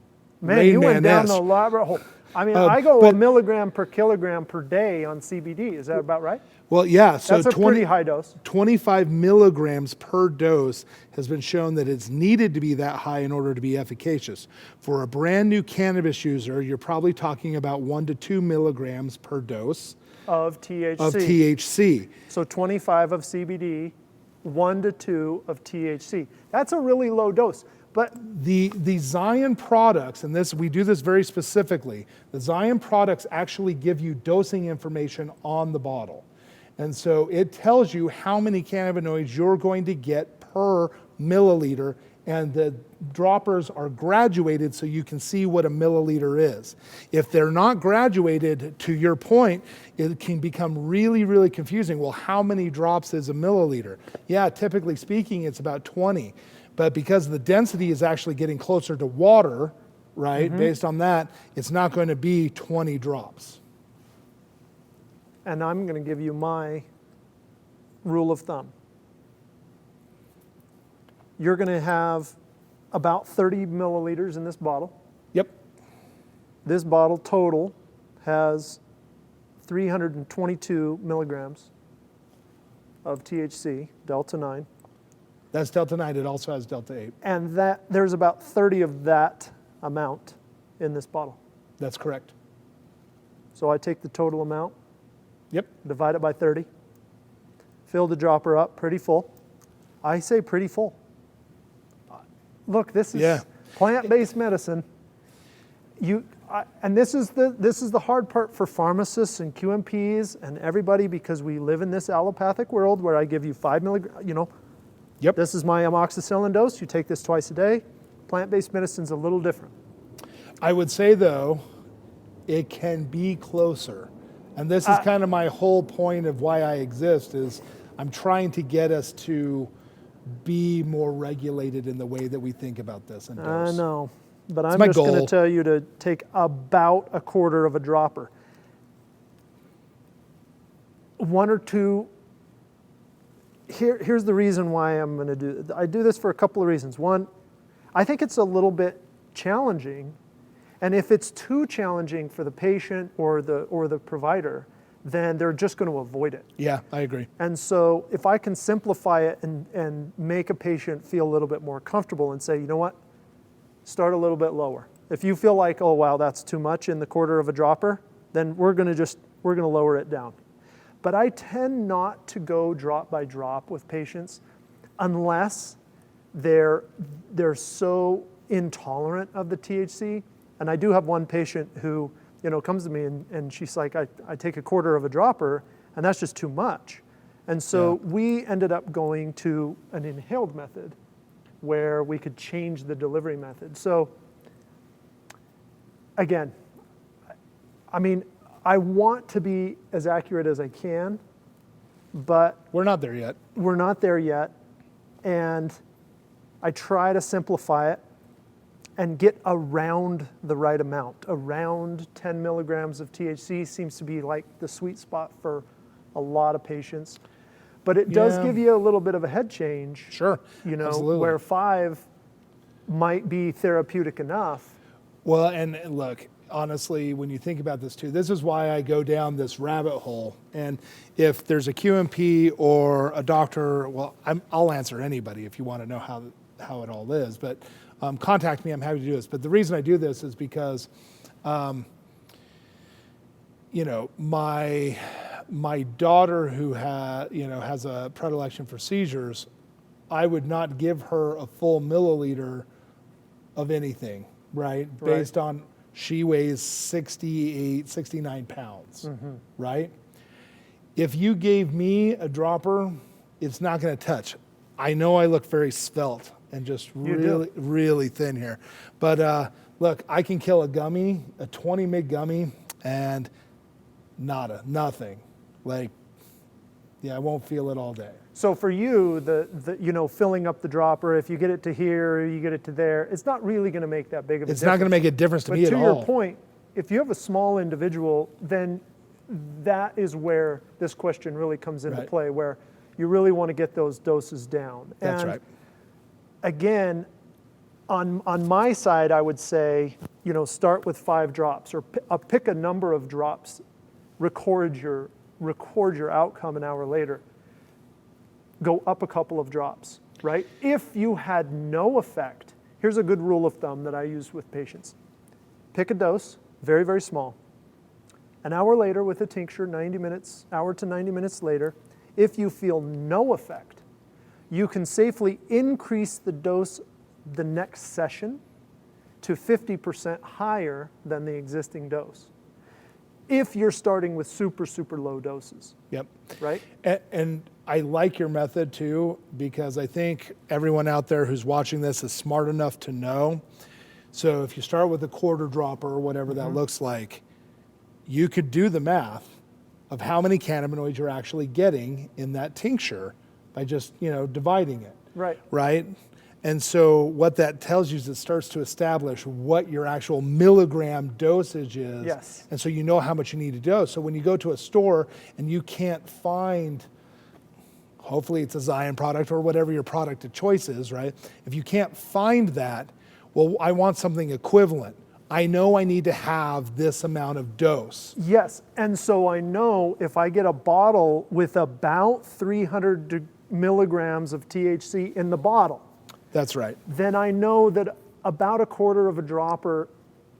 Man, you went down the elaborate hole. I mean, I go a milligram per kilogram per day on CBD. Is that about right? Well, yeah. So that's a pretty high dose. 25 milligrams per dose has been shown that it's needed to be that high in order to be efficacious. For a brand new cannabis user, you're probably talking about 1 to 2 milligrams per dose of THC. Of THC. So 25 of CBD, 1 to 2 of THC. That's a really low dose. But the Zion products, and this we do this very specifically, the Zion products actually give you dosing information on the bottle. And so it tells you how many cannabinoids you're going to get per milliliter, and the droppers are graduated so you can see what a milliliter is. If they're not graduated, to your point, it can become really, really confusing. Well, how many drops is a milliliter? Yeah, typically speaking, it's about 20. But because the density is actually getting closer to water, right, based on that, it's not going to be 20 drops. And I'm going to give you my rule of thumb. You're going to have about 30 milliliters in this bottle. Yep. This bottle total has 322 milligrams of THC, Delta 9. That's Delta 9. It also has Delta 8. And there's about 30 of that amount in this bottle. That's correct. So I take the total amount, Yep. divide it by 30, fill the dropper up pretty full. I say pretty full. Look, this is plant-based medicine. And this is the hard part for pharmacists and QMPs and everybody, because we live in this allopathic world where I give you 5 milligrams, Yep. This is my amoxicillin dose. You take this twice a day. Plant-based medicine's a little different. I would say, though, it can be closer. And this is kind of my whole point of why I exist, is I'm trying to get us to be more regulated in the way that we think about this and dose. I know, but I'm my just going to goal. tell you to take about a quarter of a dropper. 1 or 2. Here's the reason why I'm going to do it. I do this for a couple of reasons. One, I think it's a little bit challenging, and if it's too challenging for the patient or the provider, then they're just going to avoid it. Yeah, I agree. And so if I can simplify it and make a patient feel a little bit more comfortable and say, you know what, start a little bit lower. If you feel like, oh wow, that's too much in the quarter of a dropper, then we're going to lower it down. But I tend not to go drop by drop with patients unless they're so intolerant of the THC. And I do have one patient who comes to me and she's like, I take a quarter of a dropper and that's just too much. And so we ended up going to an inhaled method where we could change the delivery method. So again, I mean, I want to be as accurate as I can, but We're not there yet. we're not there yet. And I try to simplify it and get around the right amount. Around 10 milligrams of THC seems to be like the sweet spot for a lot of patients. But it does give you a little bit of a head change. Sure, absolutely. Where 5 might be therapeutic enough. Well, and look, honestly, when you think about this too, this is why I go down this rabbit hole. And if there's a QMP or a doctor, well, I'll answer anybody if you want to know how it all is. But contact me, I'm happy to do this. But the reason I do this is because you know, my daughter who has a predilection for seizures, I would not give her a full milliliter of anything, right? Based on, she weighs 68, 69 pounds, right? If you gave me a dropper, it's not going to touch. I know I look very svelte and just really thin here. But look, I can kill a gummy, a 20 mg gummy, and nothing. Like, yeah, I won't feel it all day. So for you, the you know, filling up the dropper, if you get it to here, you get it to there, it's not really going to make that big of a difference. It's not going to make a difference to me at all. But to your point, if you have a small individual, then that is where this question really comes into play, where you really want to get those doses down. That's right. Again, on my side, I would say, you know, start with 5 drops, or pick a number of drops, record your outcome an hour later. Go up a couple of drops, right? If you had no effect, here's a good rule of thumb that I use with patients. Pick a dose, very, very small. An hour later with a tincture, 90 minutes, hour to 90 minutes later, if you feel no effect, you can safely increase the dose the next session to 50% higher than the existing dose, if you're starting with super, super low doses. Yep. Right? And I like your method too, because I think everyone out there who's watching this is smart enough to know. So if you start with a quarter dropper or whatever that looks like, you could do the math of how many cannabinoids you're actually getting in that tincture by just, you know, dividing it. Right. Right? And so what that tells you is it starts to establish what your actual milligram dosage is. Yes. And so you know how much you need to dose. So when you go to a store and you can't find, hopefully it's a Zion product or whatever your product of choice is, right? If you can't find that, well, I want something equivalent. I know I need to have this amount of dose. Yes, and so I know if I get a bottle with about 300 milligrams of THC in the bottle, That's right. then I know that about a quarter of a dropper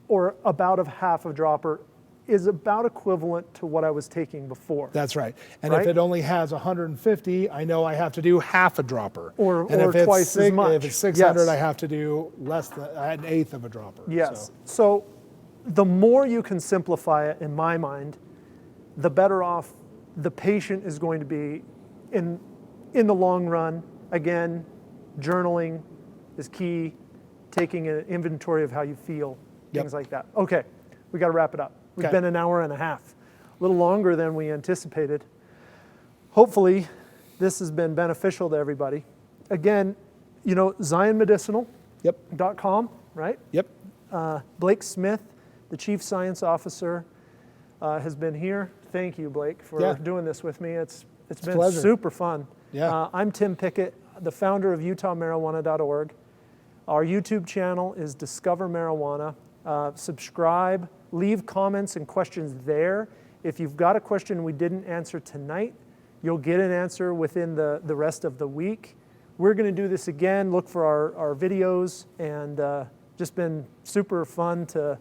or about a half a dropper is about equivalent to what I was taking before. That's right. And if it only has 150, I know I have to do half a dropper. Or if twice as much. If it's 600, Yes. I have to do less than an eighth of a dropper. Yes. So the more you can simplify it, in my mind, the better off the patient is going to be in the long run. Again, journaling is key, taking an inventory of how you feel, things like that. Okay, we got to wrap it up. We've been an hour and a half, a little longer than we anticipated. Hopefully, this has been beneficial to everybody. Again, you know, ZionMedicinal.com, right? Yep. Blake Smith, the Chief Science Officer, has been here. Thank you, Blake, for doing this with me. It's been super fun. Yeah. I'm Tim Pickett, the founder of UtahMarijuana.org. Our YouTube channel is Discover Marijuana. Subscribe, leave comments and questions there. If you've got a question we didn't answer tonight, you'll get an answer within the rest of the week. We're going to do this again. Look for our videos, and just been super fun to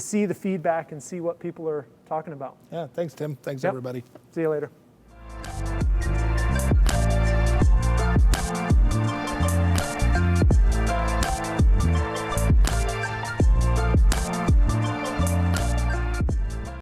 see the feedback and see what people are talking about. Yeah, thanks, Tim. Thanks, everybody. See you later.